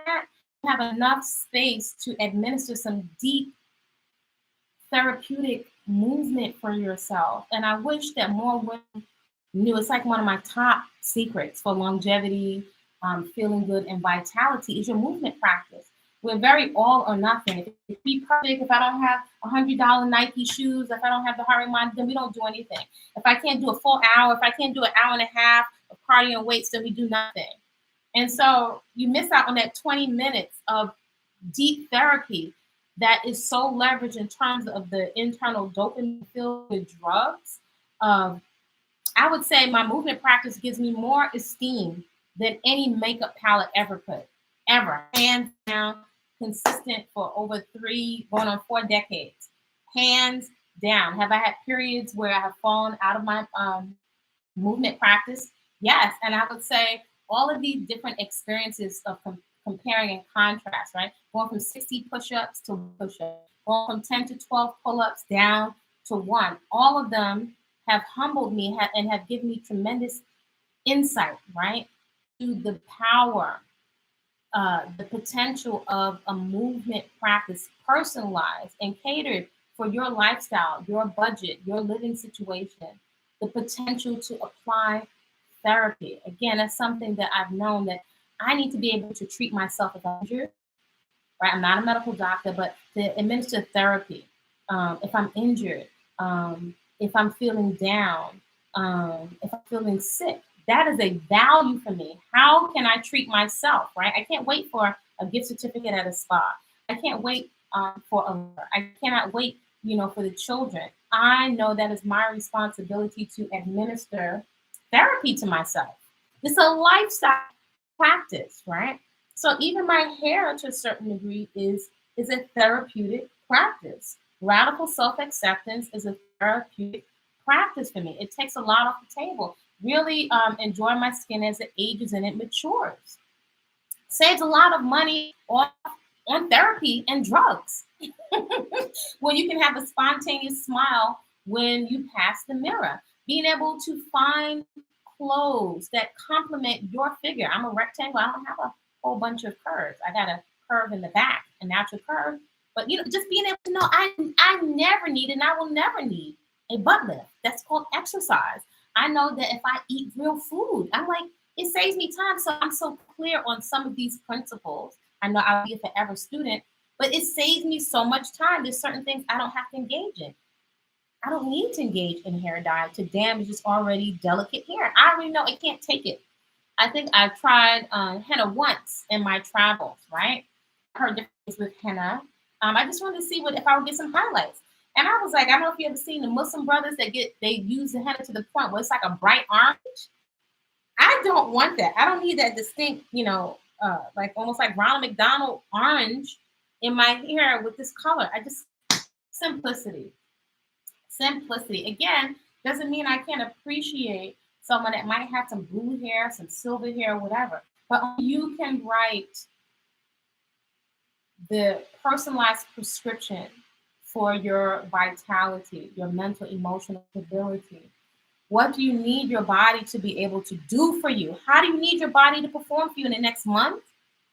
you have enough space to administer some deep therapeutic movement for yourself. And I wish that more women knew. It's like one of my top secrets for longevity, feeling good, and vitality is your movement practice. We're very all or nothing. If it be perfect, if I don't have $100 Nike shoes, if I don't have the heart rate mind, then we don't do anything. If I can't do a full hour, if I can't do an hour and a half of cardio and weights, then we do nothing. And so you miss out on that 20 minutes of deep therapy that is so leveraged in terms of the internal dopamine filled with drugs. Um, I would say my movement practice gives me more esteem than any makeup palette ever could, ever. Hands down, consistent for over 3, going on 4 decades. Hands down. Have I had periods where I have fallen out of my movement practice? Yes. And I would say all of these different experiences of comparing and contrast, right? Going from 60 push-ups to push-ups, going from 10 to 12 pull-ups down to 1. All of them have humbled me and have given me tremendous insight, right, to the power, the potential of a movement practice, personalized and catered for your lifestyle, your budget, your living situation, the potential to apply therapy. Again, that's something that I've known that I need to be able to treat myself if I'm injured, right? I'm not a medical doctor, but to administer therapy if I'm injured, if I'm feeling down, if I'm feeling sick. That is a value for me. How can I treat myself, right? I can't wait for a gift certificate at a spa. I can't wait I cannot wait, you know, for the children. I know that is my responsibility to administer therapy to myself. It's a lifestyle practice, right? So even my hair, to a certain degree, is a therapeutic practice. Radical self-acceptance is a therapeutic practice for me. It takes a lot off the table. Really enjoy my skin as it ages and it matures. Saves a lot of money on therapy and drugs. When you can have a spontaneous smile when you pass the mirror. Being able to find clothes that complement your figure. I'm a rectangle. I don't have a whole bunch of curves. I got a curve in the back, a natural curve. But you know, just being able to know I never need and I will never need a butt lift. That's called exercise. I know that if I eat real food, I'm like, it saves me time. So I'm so clear on some of these principles. I know I'll be a forever student, but it saves me so much time. There's certain things I don't have to engage in. I don't need to engage in hair dye to damage this already delicate hair. I already know it can't take it. I think I tried henna once in my travels, right? I heard different things with henna. I just wanted to see what if I would get some highlights. And I was like, I don't know if you ever seen the Muslim brothers that they use the henna to the point where it's like a bright orange. I don't want that. I don't need that distinct, you know, like almost like Ronald McDonald orange in my hair with this color. I just simplicity. Simplicity. Again, doesn't mean I can't appreciate someone that might have some blue hair, some silver hair, whatever. But you can write the personalized prescription for your vitality, your mental, emotional stability. What do you need your body to be able to do for you? How do you need your body to perform for you in the next month,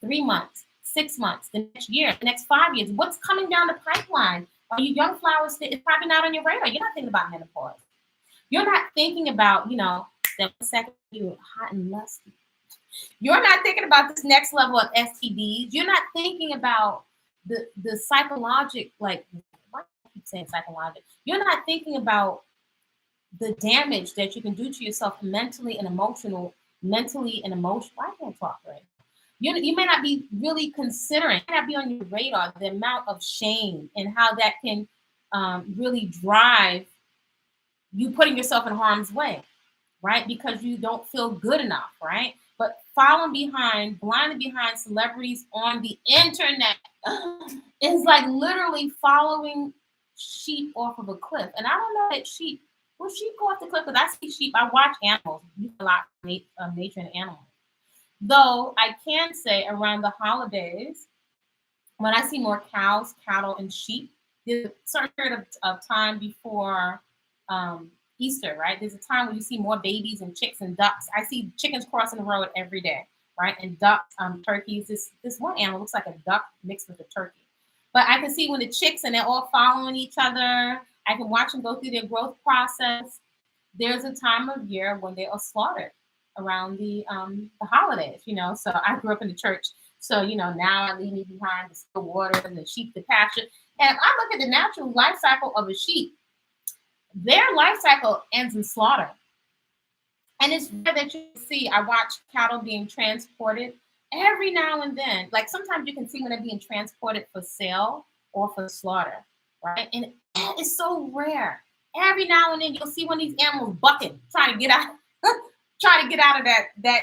3 months, 6 months, the next year, the next 5 years? What's coming down the pipeline? Are you young flowers? It's probably not on your radar. You're not thinking about menopause. You're not thinking about, you know, that 1 second you're hot and lusty. You're not thinking about this next level of STDs. You're not thinking about the psychological, like, why do I keep saying psychological? You're not thinking about the damage that you can do to yourself mentally and emotional. I can't talk right. You may not be really considering, it may not be on your radar, the amount of shame and how that can really drive you putting yourself in harm's way, right? Because you don't feel good enough, right? But following behind, blindly behind celebrities on the internet is like literally following sheep off of a cliff. And I don't know that sheep, will sheep go off the cliff? Because I see sheep, I watch animals, a lot of nature and animals. Though I can say around the holidays, when I see more cows, cattle, and sheep, there's a certain period of time before Easter, right? There's a time when you see more babies and chicks and ducks. I see chickens crossing the road every day, right? And ducks, turkeys. This one animal looks like a duck mixed with a turkey. But I can see when the chicks and they're all following each other. I can watch them go through their growth process. There's a time of year when they are slaughtered around the holidays, you know. So I grew up in the church. So, you know, now I leave me behind the still water and the sheep to pasture. And I look at the natural life cycle of a sheep. Their life cycle ends in slaughter. And it's rare that you see, I watch cattle being transported every now and then. Like sometimes you can see when they're being transported for sale or for slaughter, right? And it's so rare. Every now and then you'll see one of these animals bucking, trying to get out, trying to get out of that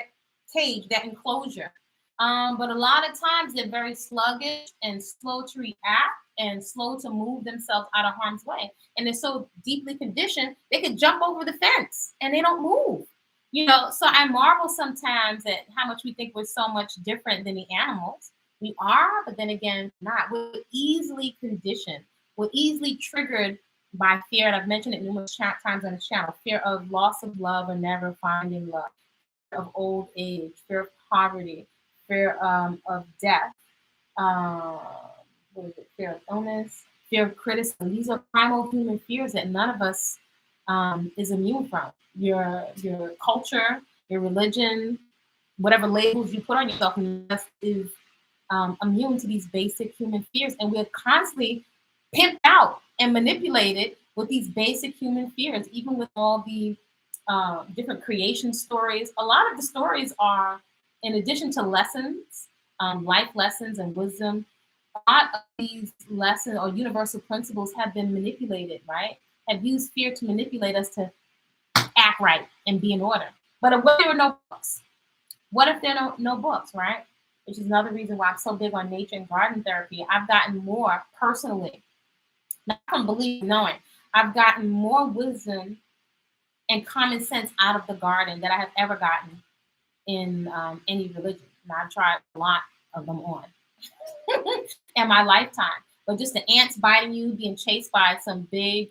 cage, that enclosure. But a lot of times they're very sluggish and slow to react and slow to move themselves out of harm's way. And they're so deeply conditioned, they can jump over the fence and they don't move. You know, so I marvel sometimes at how much we think we're so much different than the animals. We are, but then again, not. We're easily conditioned. We're easily triggered by fear. And I've mentioned it numerous times on the channel. Fear of loss of love or never finding love. Fear of old age. Fear of poverty. Fear of death. What is it? Fear of illness. Fear of criticism. These are primal human fears that none of us is immune from. Your culture, your religion, whatever labels you put on yourself is immune to these basic human fears. And we're constantly pimped out and manipulated with these basic human fears, even with all the different creation stories. A lot of the stories are, in addition to lessons, life lessons and wisdom, a lot of these lessons or universal principles have been manipulated, right? Have used fear to manipulate us to act right and be in order. But what if there were no books? What if there are no books, right? Which is another reason why I'm so big on nature and garden therapy. I've gotten more personally, not from believing, knowing. I've gotten more wisdom and common sense out of the garden that I have ever gotten in any religion. And I've tried a lot of them on in my lifetime. But just the ants biting you, being chased by some big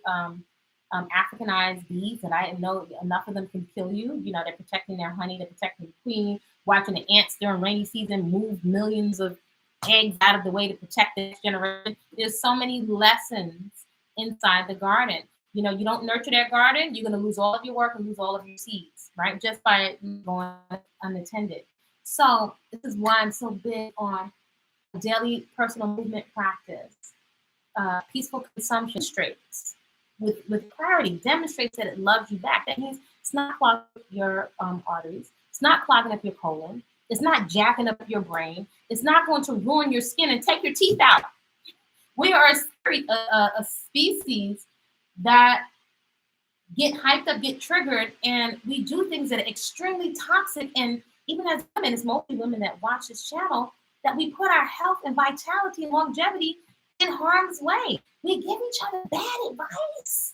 Africanized bees that I know enough of them can kill you. You know, they're protecting their honey, they're protecting the queen. Watching the ants during rainy season move millions of eggs out of the way to protect the next generation. There's so many lessons inside the garden. You know, you don't nurture that garden, you're going to lose all of your work and lose all of your seeds, right? Just by going unattended. So this is why I'm so big on daily personal movement practice, peaceful consumption straits with clarity, demonstrates that it loves you back. That means it's not clogging up your arteries. It's not clogging up your colon. It's not jacking up your brain. It's not going to ruin your skin and take your teeth out. We are a species that get hyped up, get triggered, and we do things that are extremely toxic. And even as women, it's mostly women that watch this channel, that we put our health and vitality and longevity in harm's way. We give each other bad advice.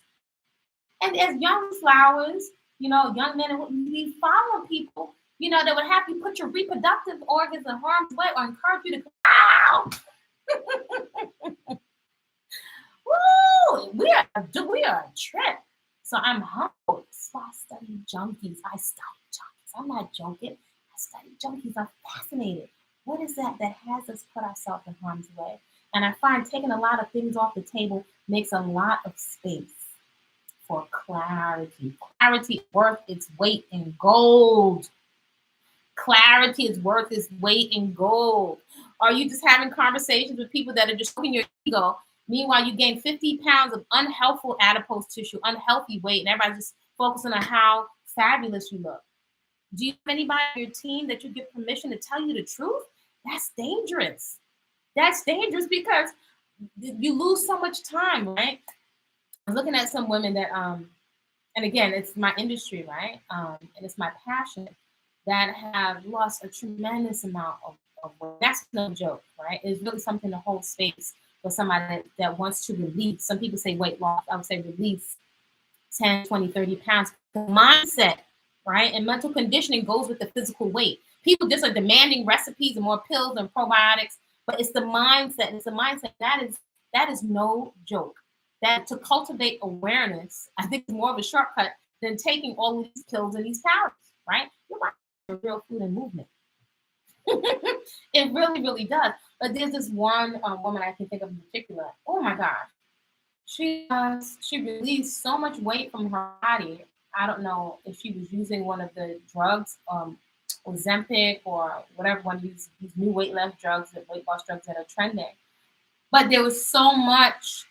And as young flowers, you know, young men, we follow people, you know, that would have you put your reproductive organs in harm's way or encourage you to come out. Woo! We are a trip. So I'm humbled. So I study junkies. I'm not joking. I study junkies. I'm fascinated. What is that has us put ourselves in harm's way? And I find taking a lot of things off the table makes a lot of space for clarity. Clarity is worth its weight in gold. Clarity is worth its weight in gold. Are you just having conversations with people that are just stroking your ego? Meanwhile, you gain 50 pounds of unhealthful adipose tissue, unhealthy weight, and everybody's just focusing on how fabulous you look. Do you have anybody on your team that you give permission to tell you the truth? That's dangerous. That's dangerous because you lose so much time, right? I was looking at some women that and again, it's my industry, right? And it's my passion, that have lost a tremendous amount of weight. That's no joke, right? It's really something to hold space for somebody that wants to release. Some people say weight loss. I would say release 10, 20, 30 pounds. The mindset, right? And mental conditioning goes with the physical weight. People just are demanding recipes and more pills and probiotics, but it's the mindset. It's the mindset that is no joke. That to cultivate awareness, I think is more of a shortcut than taking all of these pills and these calories, right? Your body is real food and movement. It really, really does. But there's this one woman I can think of in particular. Oh my gosh, she released so much weight from her body. I don't know if she was using one of the drugs, Ozempic or whatever one of these new weight loss drugs, that weight loss drugs that are trending. But there was so much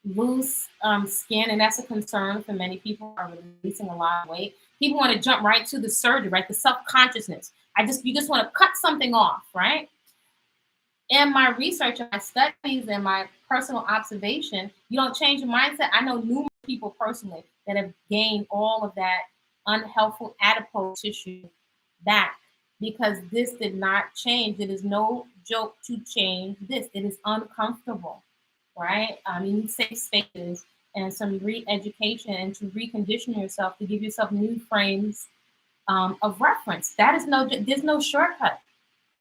loose skin, and that's a concern for many people who are releasing a lot of weight. People want to jump right to the surgery, right? The self-consciousness. You just want to cut something off, right? In my research and my studies and my personal observation, you don't change your mindset. I know numerous people personally that have gained all of that unhelpful adipose tissue back because this did not change. It is no joke to change this. It is uncomfortable, right? You need safe spaces and some re-education and to recondition yourself to give yourself new frames of reference. There's no shortcut,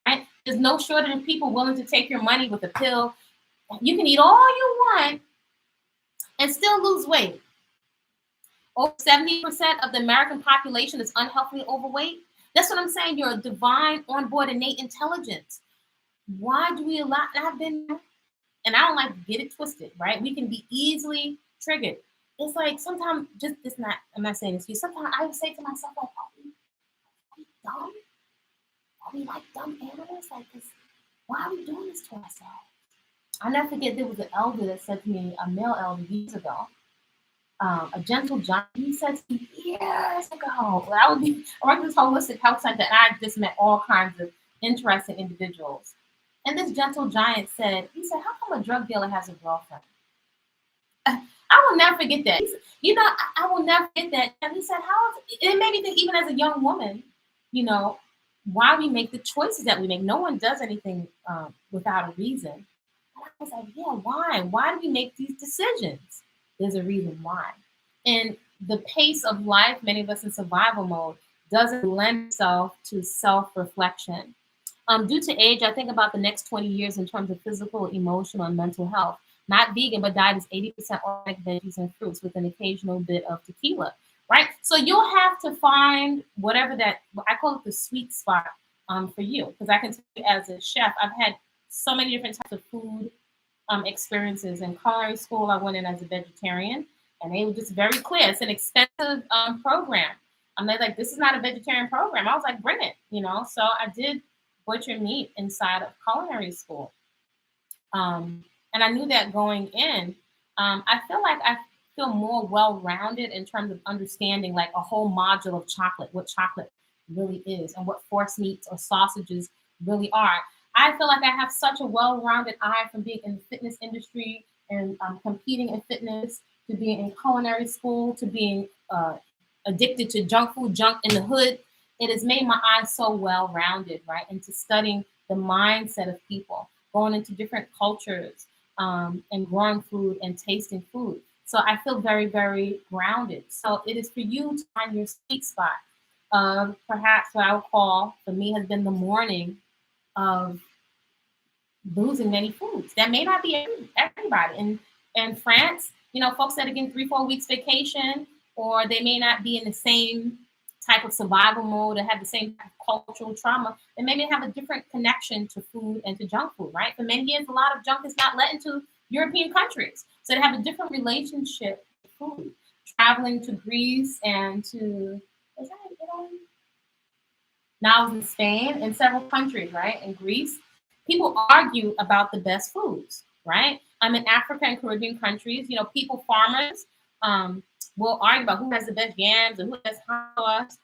right? There's no shortage of people willing to take your money with a pill. You can eat all you want and still lose weight. Over 70% of the American population is unhealthily overweight. That's what I'm saying. You're a divine, onboard, innate intelligence. Why do we allow? I've been, and I don't like to get it twisted, right? We can be easily triggered. It's like sometimes, just it's not. I'm not saying this to you. Sometimes I would say to myself, like, are we dumb? Are we like dumb animals? Like, why are we doing this to ourselves? I'll never forget there was an elder that said to me, a male elder years ago, a gentle giant. He said to me years ago, when I worked this holistic health center, and I just met all kinds of interesting individuals. And this gentle giant said, he said, how come a drug dealer has a girlfriend? I will never forget that. I will never forget that. And he said, it made me think, even as a young woman, you know, why we make the choices that we make. No one does anything without a reason. And I was like, yeah, why? Why do we make these decisions? There's a reason why. And the pace of life, many of us in survival mode, doesn't lend itself to self-reflection. Due to age, I think about the next 20 years in terms of physical, emotional, and mental health. Not vegan, but diet is 80% organic veggies and fruits with an occasional bit of tequila, right? So you'll have to find whatever I call it the sweet spot for you. Because I can tell you as a chef, I've had so many different types of food experiences. In culinary school, I went in as a vegetarian, and they were just very clear. It's an expensive program. They're like, this is not a vegetarian program. I was like, bring it, So I did butcher meat inside of culinary school. And I knew that going in. I feel more well-rounded in terms of understanding like a whole module of chocolate, what chocolate really is, and what force meats or sausages really are. I feel like I have such a well-rounded eye from being in the fitness industry and competing in fitness, to being in culinary school, to being addicted to junk food, junk in the hood. It has made my eyes so well-rounded, right? Into studying the mindset of people, going into different cultures, and growing food and tasting food. So I feel very, very grounded. So it is for you to find your sweet spot. Perhaps what I would call, for me, has been the morning of losing many foods. That may not be everybody. In France, folks that are getting 3-4 weeks vacation, or they may not be in the same type of survival mode or have the same type of cultural trauma, they maybe have a different connection to food and to junk food, right? For many years, a lot of junk is not let into European countries. So they have a different relationship with food. Traveling to Greece and to, was that Italy? Now I was in Spain, in several countries, right? In Greece, people argue about the best foods, right? I'm in Africa and Caribbean countries, farmers will argue about who has the best yams and who has hot sauce.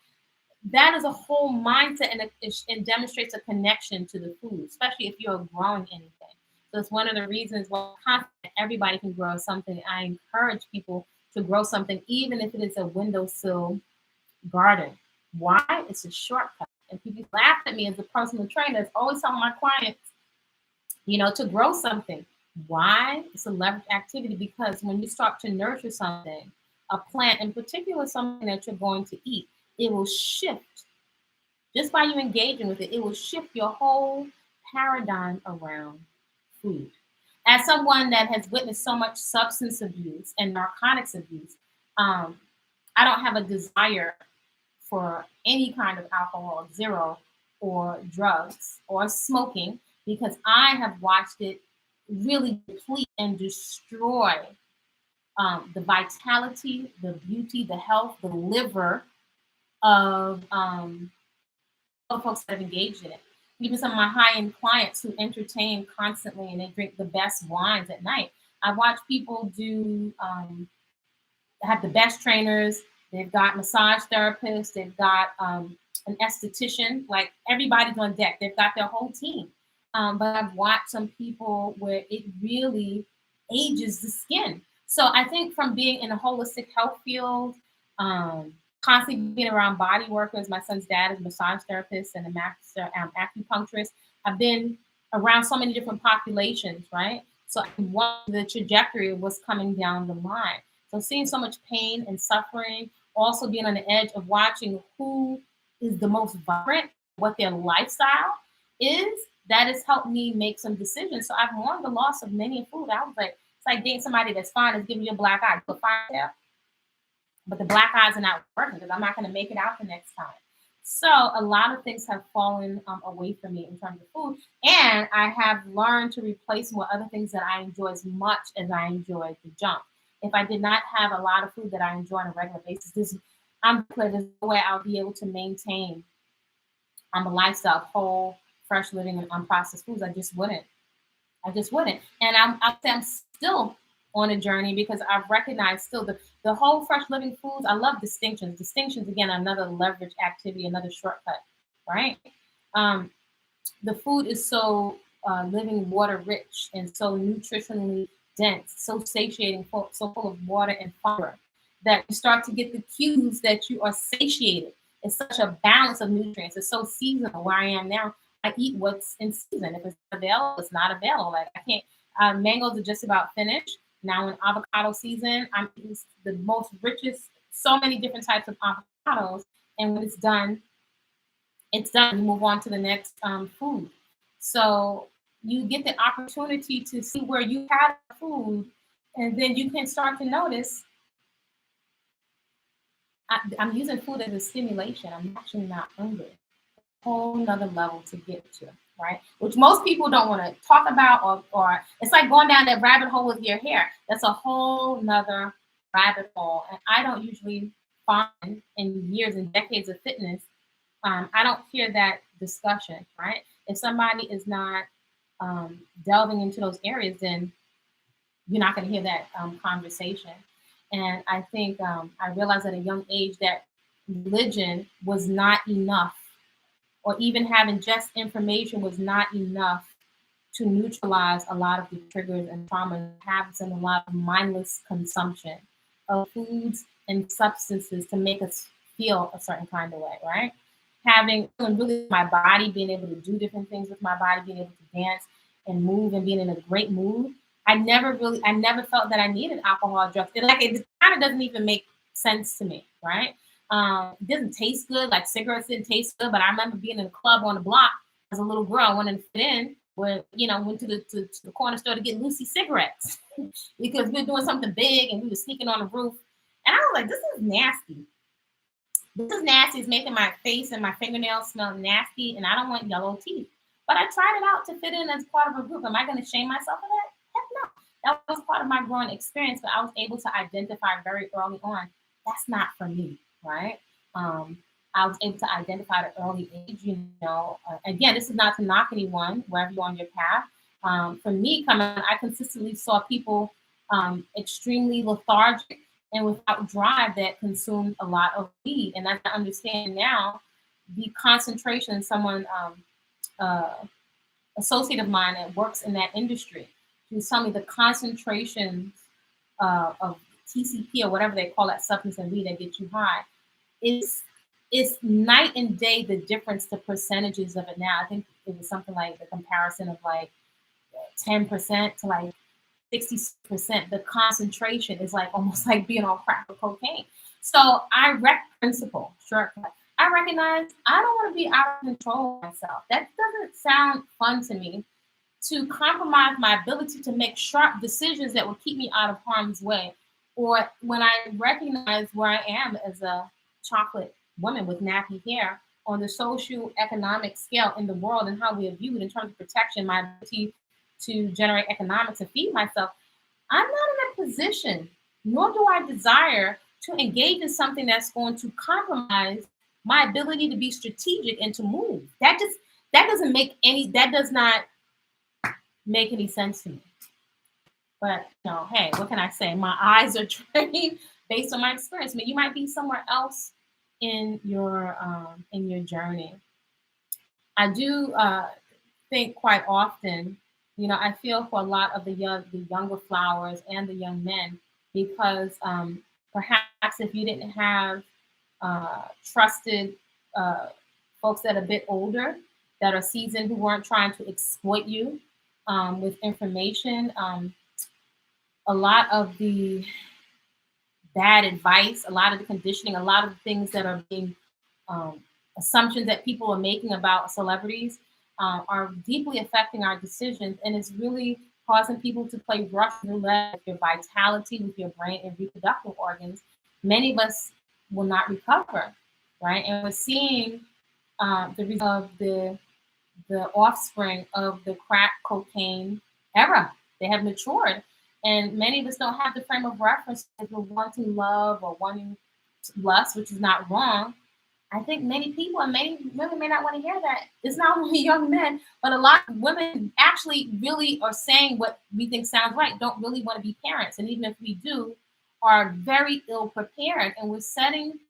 That is a whole mindset, and demonstrates a connection to the food, especially if you're growing anything. So it's one of the reasons why everybody can grow something. I encourage people to grow something, even if it is a windowsill garden. Why? It's a shortcut. And people laugh at me as a personal trainer that's always telling my clients, to grow something. Why? It's a leverage activity because when you start to nurture something, a plant in particular, something that you're going to eat, it will shift. Just by you engaging with it, it will shift your whole paradigm around food. As someone that has witnessed so much substance abuse and narcotics abuse, I don't have a desire for any kind of alcohol, zero, or drugs or smoking, because I have watched it really deplete and destroy the vitality, the beauty, the health, the liver of all the folks that have engaged in it. Even some of my high-end clients who entertain constantly and they drink the best wines at night. I watch people do have the best trainers. They've got massage therapists. They've got an esthetician. Like everybody's on deck. They've got their whole team. But I've watched some people where it really ages the skin. So I think from being in a holistic health field, constantly being around body workers, my son's dad is a massage therapist and a master acupuncturist. I've been around so many different populations, right? So what the trajectory of what's coming down the line. So seeing so much pain and suffering, also being on the edge of watching who is the most vibrant, what their lifestyle is, that has helped me make some decisions. So I've mourned the loss of many food. I was like, it's like dating somebody that's fine is giving you a black eye. But fine, but the black eyes are not working because I'm not going to make it out the next time. So a lot of things have fallen away from me in terms of food. And I have learned to replace them with other things that I enjoy as much as I enjoy the junk. If I did not have a lot of food that I enjoy on a regular basis, I'm clear there's no way I'll be able to maintain a lifestyle of whole, fresh living and unprocessed foods. I just wouldn't. And I'm still on a journey because I've recognized still the whole fresh living foods. I love distinctions. Distinctions, again, another leverage activity, another shortcut, right? The food is so living water rich and so nutritionally dense, so satiating, so full of water and fiber that you start to get the cues that you are satiated. It's such a balance of nutrients. It's so seasonal. Where I am now, I eat what's in season. If it's available, it's not available. Like I can't. Mangoes are just about finished. Now in avocado season, I'm eating the most richest, so many different types of avocados. And when it's done, it's done. You move on to the next food. So you get the opportunity to see where you have food, and then you can start to notice I'm using food as a stimulation. I'm actually not hungry. Whole nother level to get to, right? Which most people don't want to talk about, or it's like going down that rabbit hole with your hair. That's a whole nother rabbit hole. And I don't usually find in years and decades of fitness, I don't hear that discussion, right? If somebody is not delving into those areas, then you're not going to hear that conversation. And I think I realized at a young age that religion was not enough, or even having just information was not enough to neutralize a lot of the triggers and trauma habits and a lot of mindless consumption of foods and substances to make us feel a certain kind of way, right? Having really my body, being able to do different things with my body, being able to dance and move and being in a great mood. I never felt that I needed alcohol or drugs. It kind of doesn't even make sense to me, right? It doesn't taste good. Like cigarettes didn't taste good, but I remember being in a club on the block as a little girl, wanting to fit in. Went to the corner store to get Lucy cigarettes because we were doing something big and we were sneaking on the roof. And I was like, this is nasty. This is nasty. It's making my face and my fingernails smell nasty, and I don't want yellow teeth. But I tried it out to fit in as part of a group. Am I going to shame myself for that? Heck no. That was part of my growing experience, but I was able to identify very early on, that's not for me, right? I was able to identify at an early age, again, this is not to knock anyone, wherever you're on your path. For me, I consistently saw people extremely lethargic and without drive that consumed a lot of weed. And as I understand now, the concentration, someone, associate of mine that works in that industry, she was telling me the concentrations of TCP or whatever they call that substance in weed that gets you high, it's night and day the difference, the percentages of it now. I think it was something like the comparison of like 10% to like 60%. The concentration is like almost like being on crack or cocaine. So principle, shortcut. I recognize I don't want to be out of control of myself. That doesn't sound fun to me, to compromise my ability to make sharp decisions that will keep me out of harm's way. Or when I recognize where I am as a chocolate woman with nappy hair on the social economic scale in the world and how we are viewed in terms of protection, my ability to generate economics and feed myself, I'm not in a position, nor do I desire to engage in something that's going to compromise my ability to be strategic and to move. That does not make any sense to me. But hey, what can I say? My eyes are trained based on my experience. I mean, you might be somewhere else in your journey. I do think quite often, I feel for a lot of the younger flowers and the young men, because perhaps if you didn't have trusted folks that are a bit older, that are seasoned, who weren't trying to exploit you with information, a lot of the bad advice, a lot of the conditioning, a lot of the things that are being assumptions that people are making about celebrities are deeply affecting our decisions, and it's really causing people to play Russian roulette with your vitality, with your brain and reproductive organs. Many of us will not recover, right? And we're seeing the result of the offspring of the crack cocaine era. They have matured, and many of us don't have the frame of reference for wanting love or wanting lust, which is not wrong. I think many people, and many women may not want to hear that. It's not only young men, but a lot of women actually really are saying what we think sounds right, don't really want to be parents. And even if we do, are very ill prepared. And we're setting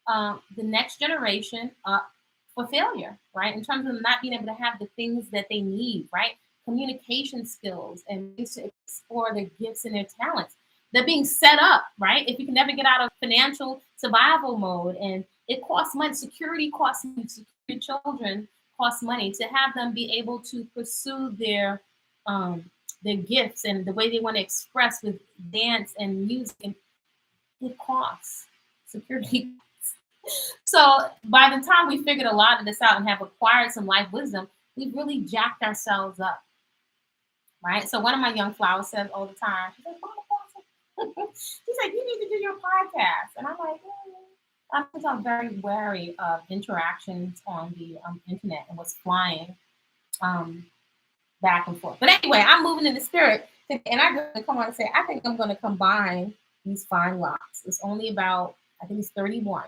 the next generation up for failure, right? In terms of not being able to have the things that they need, right? Communication skills and ways to explore their gifts and their talents. They're being set up, right? If you can never get out of financial survival mode, and it costs money, security costs money, security children cost money, to have them be able to pursue their gifts and the way they want to express with dance and music. And it costs security. So by the time we figured a lot of this out and have acquired some life wisdom, we've really jacked ourselves up, right? So one of my young flowers says all the time, she's like, she's like, you need to do your podcast. And I'm like, I'm very wary of interactions on the internet and what's flying back and forth. But anyway, I'm moving in the spirit. And I'm going to come on and say, I think I'm going to combine these fine locks. It's only about, I think it's 31.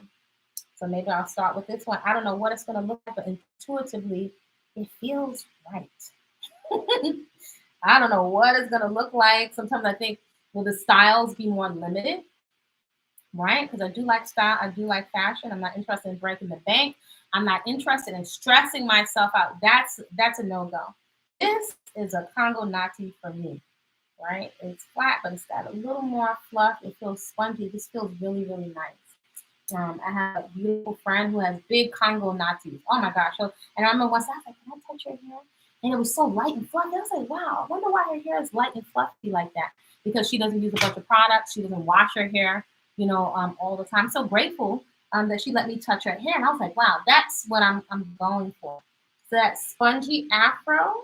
So maybe I'll start with this one. I don't know what it's going to look like, but intuitively, it feels right. I don't know what it's going to look like. Sometimes I think, will the styles be more limited? Right? Because I do like style. I do like fashion. I'm not interested in breaking the bank. I'm not interested in stressing myself out. That's a no-go. This is a Congo Nati for me, right? It's flat, but it's got a little more fluff. It feels spongy. This feels really, really nice. I have a beautiful friend who has big Congo Natis. Oh my gosh. So, and I remember once I was like, can I touch your hair? And it was so light and fluffy. I was like, wow, I wonder why her hair is light and fluffy like that. Because she doesn't use a bunch of products. She doesn't wash her hair, all the time. I'm so grateful that she let me touch her hair. And I was like, wow, that's what I'm going for. So that spongy afro,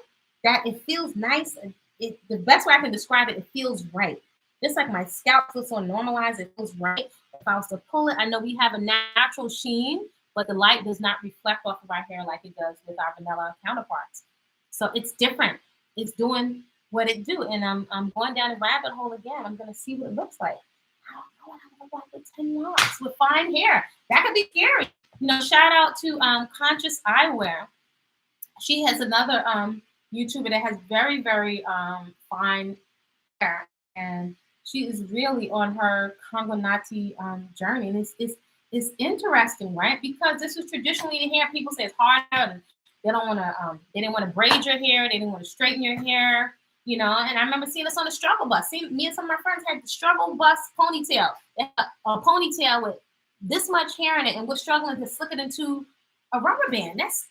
that it feels nice. The best way I can describe it, it feels right. Just like my scalp feels so normalized, it feels right. If I was to pull it, I know we have a natural sheen, but the light does not reflect off of our hair like it does with our vanilla counterparts. So it's different. It's doing what it do. And I'm going down a rabbit hole again. I'm going to see what it looks like. I don't know what I look like with 10 locks with fine hair. That could be scary. Shout out to Conscious Eyewear. She has another YouTuber that has very, very fine hair. And she is really on her Congo Nati journey. And it's interesting, right? Because this is traditionally the hair. People say it's hard and they didn't want to braid your hair. They didn't want to straighten your hair. you know. And I remember seeing us on the struggle bus. See, me and some of my friends had the struggle bus ponytail, a ponytail with this much hair in it, and we're struggling to slip it into a rubber band. That's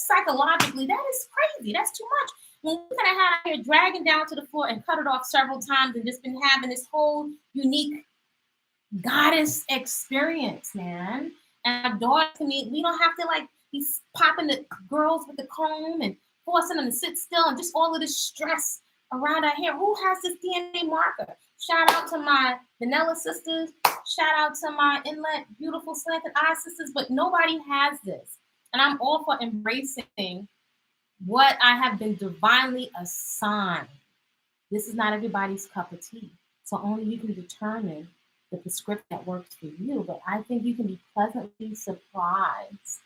psychologically, that is crazy. That's too much. When we could have had our hair dragging down to the floor and cut it off several times and just been having this whole unique goddess experience, man. And our daughters, we don't have to like be popping the girls with the comb and forcing them to sit still and just all of this stress around our hair. Who has this DNA marker? Shout out to my vanilla sisters. Shout out to my inlet beautiful slanted eye sisters, but nobody has this. And I'm all for embracing what I have been divinely assigned. This is not everybody's cup of tea. So only you can determine the prescription that works for you. But I think you can be pleasantly surprised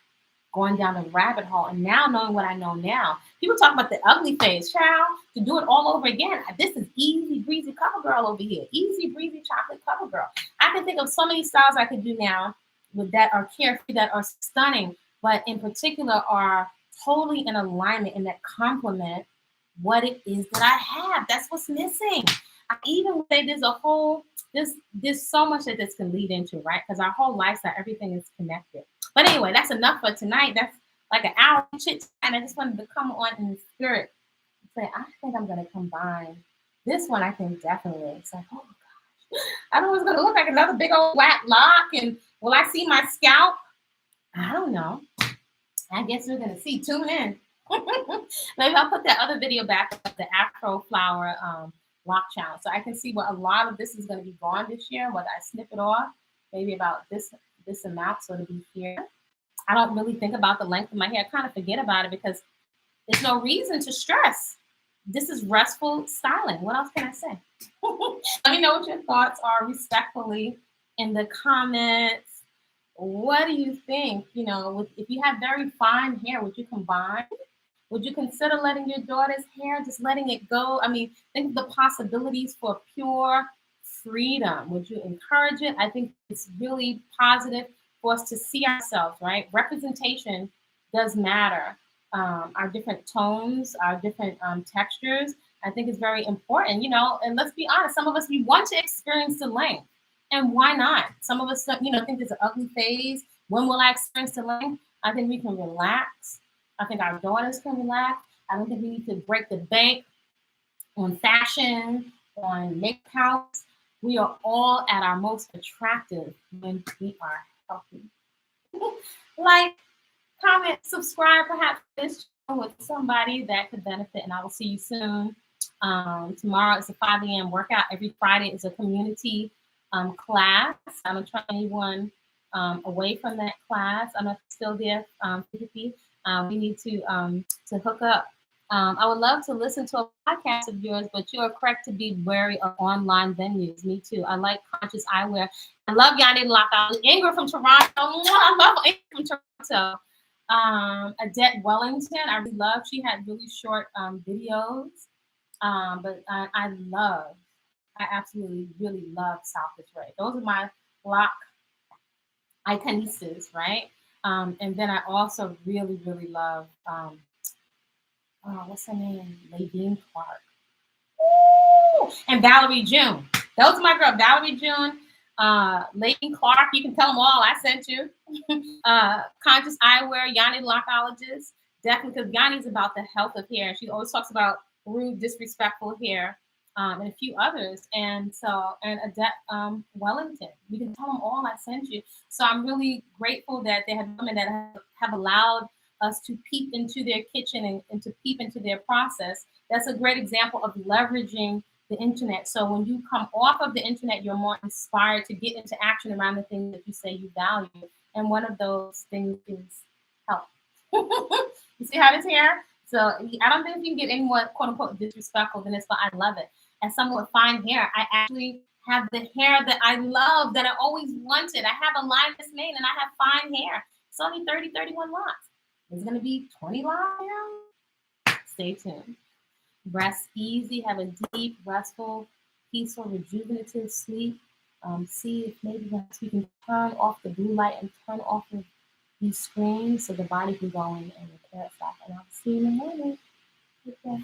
going down the rabbit hole. And now knowing what I know now, people talk about the ugly phase, child, to do it all over again. This is easy breezy cover girl over here. Easy breezy chocolate cover girl. I can think of so many styles I could do now with that are carefree, that are stunning, but in particular are totally in alignment and that complement what it is that I have. That's what's missing. I even say there's so much that this can lead into, right? Because our whole lifestyle, everything is connected. But anyway, that's enough for tonight. That's like an hour chit, and I just wanted to come on in the spirit and say, I think I'm gonna combine this one. I think definitely. It's like, oh gosh, I don't know, it's gonna look like another big old flat lock, and will I see my scalp? I don't know. I guess we're gonna see. Tune in. Maybe I'll put that other video back up, the Afro flower lock challenge, so I can see what a lot of this is going to be gone this year. Whether I snip it off, maybe about this amount, so it'll be here. I don't really think about the length of my hair. I kind of forget about it because there's no reason to stress. This is restful styling. What else can I say? Let me know what your thoughts are respectfully in the comments. What do you think? You know, if you have very fine hair, would you combine? Would you consider letting your daughter's hair, just letting it go? I mean, think of the possibilities for pure freedom. Would you encourage it? I think it's really positive for us to see ourselves, right? Representation does matter. Our different tones, our different textures, I think is very important, you know, and let's be honest, some of us, we want to experience the length. And why not? Some of us, you know, think there's an ugly phase. When will I experience the length? I think we can relax. I think our daughters can relax. I don't think we need to break the bank on fashion, on makeup. We are all at our most attractive when we are healthy. Like, comment, subscribe, perhaps this channel with somebody that could benefit, and I will see you soon. Tomorrow is a 5 a.m. workout. Every Friday is a community class. I don't try anyone away from that class. I'm not still there physically. We need to hook up. I would love to listen to a podcast of yours, but you are correct to be wary of online venues. Me too. I like conscious eyewear. I love Yanni Lockout. Ingrid from Toronto. I love Ingrid from Toronto. Adette Wellington. I really love. She had really short videos. But I absolutely really love South Ray. Those are my lock iconistas, right? And then I also really, really love, what's her name? Nadine Clark. Ooh! And Valerie June. Those are my girl, Valerie June, Nadine Clark. You can tell them all I sent you. Conscious Eyewear, Yanni Lockologist. Definitely, because Yanni's about the health of hair. She always talks about rude, disrespectful hair. And a few others, and Adette Wellington. You can tell them all I sent you. So I'm really grateful that they have women that have allowed us to peep into their kitchen and to peep into their process. That's a great example of leveraging the internet. So when you come off of the internet, you're more inspired to get into action around the things that you say you value. And one of those things is health. You see how this hair? So I don't think you can get any more quote unquote disrespectful than this, but I love it. As someone with fine hair, I actually have the hair that I love, that I always wanted. I have a lineless mane and I have fine hair. It's only 30, 31 locks. It's going to be 20 locks now. Stay tuned. Rest easy, have a deep, restful, peaceful, rejuvenative sleep. See if maybe we can turn off the blue light and turn off these screens so the body can go in and repair itself. And I'll see you in the morning. Okay.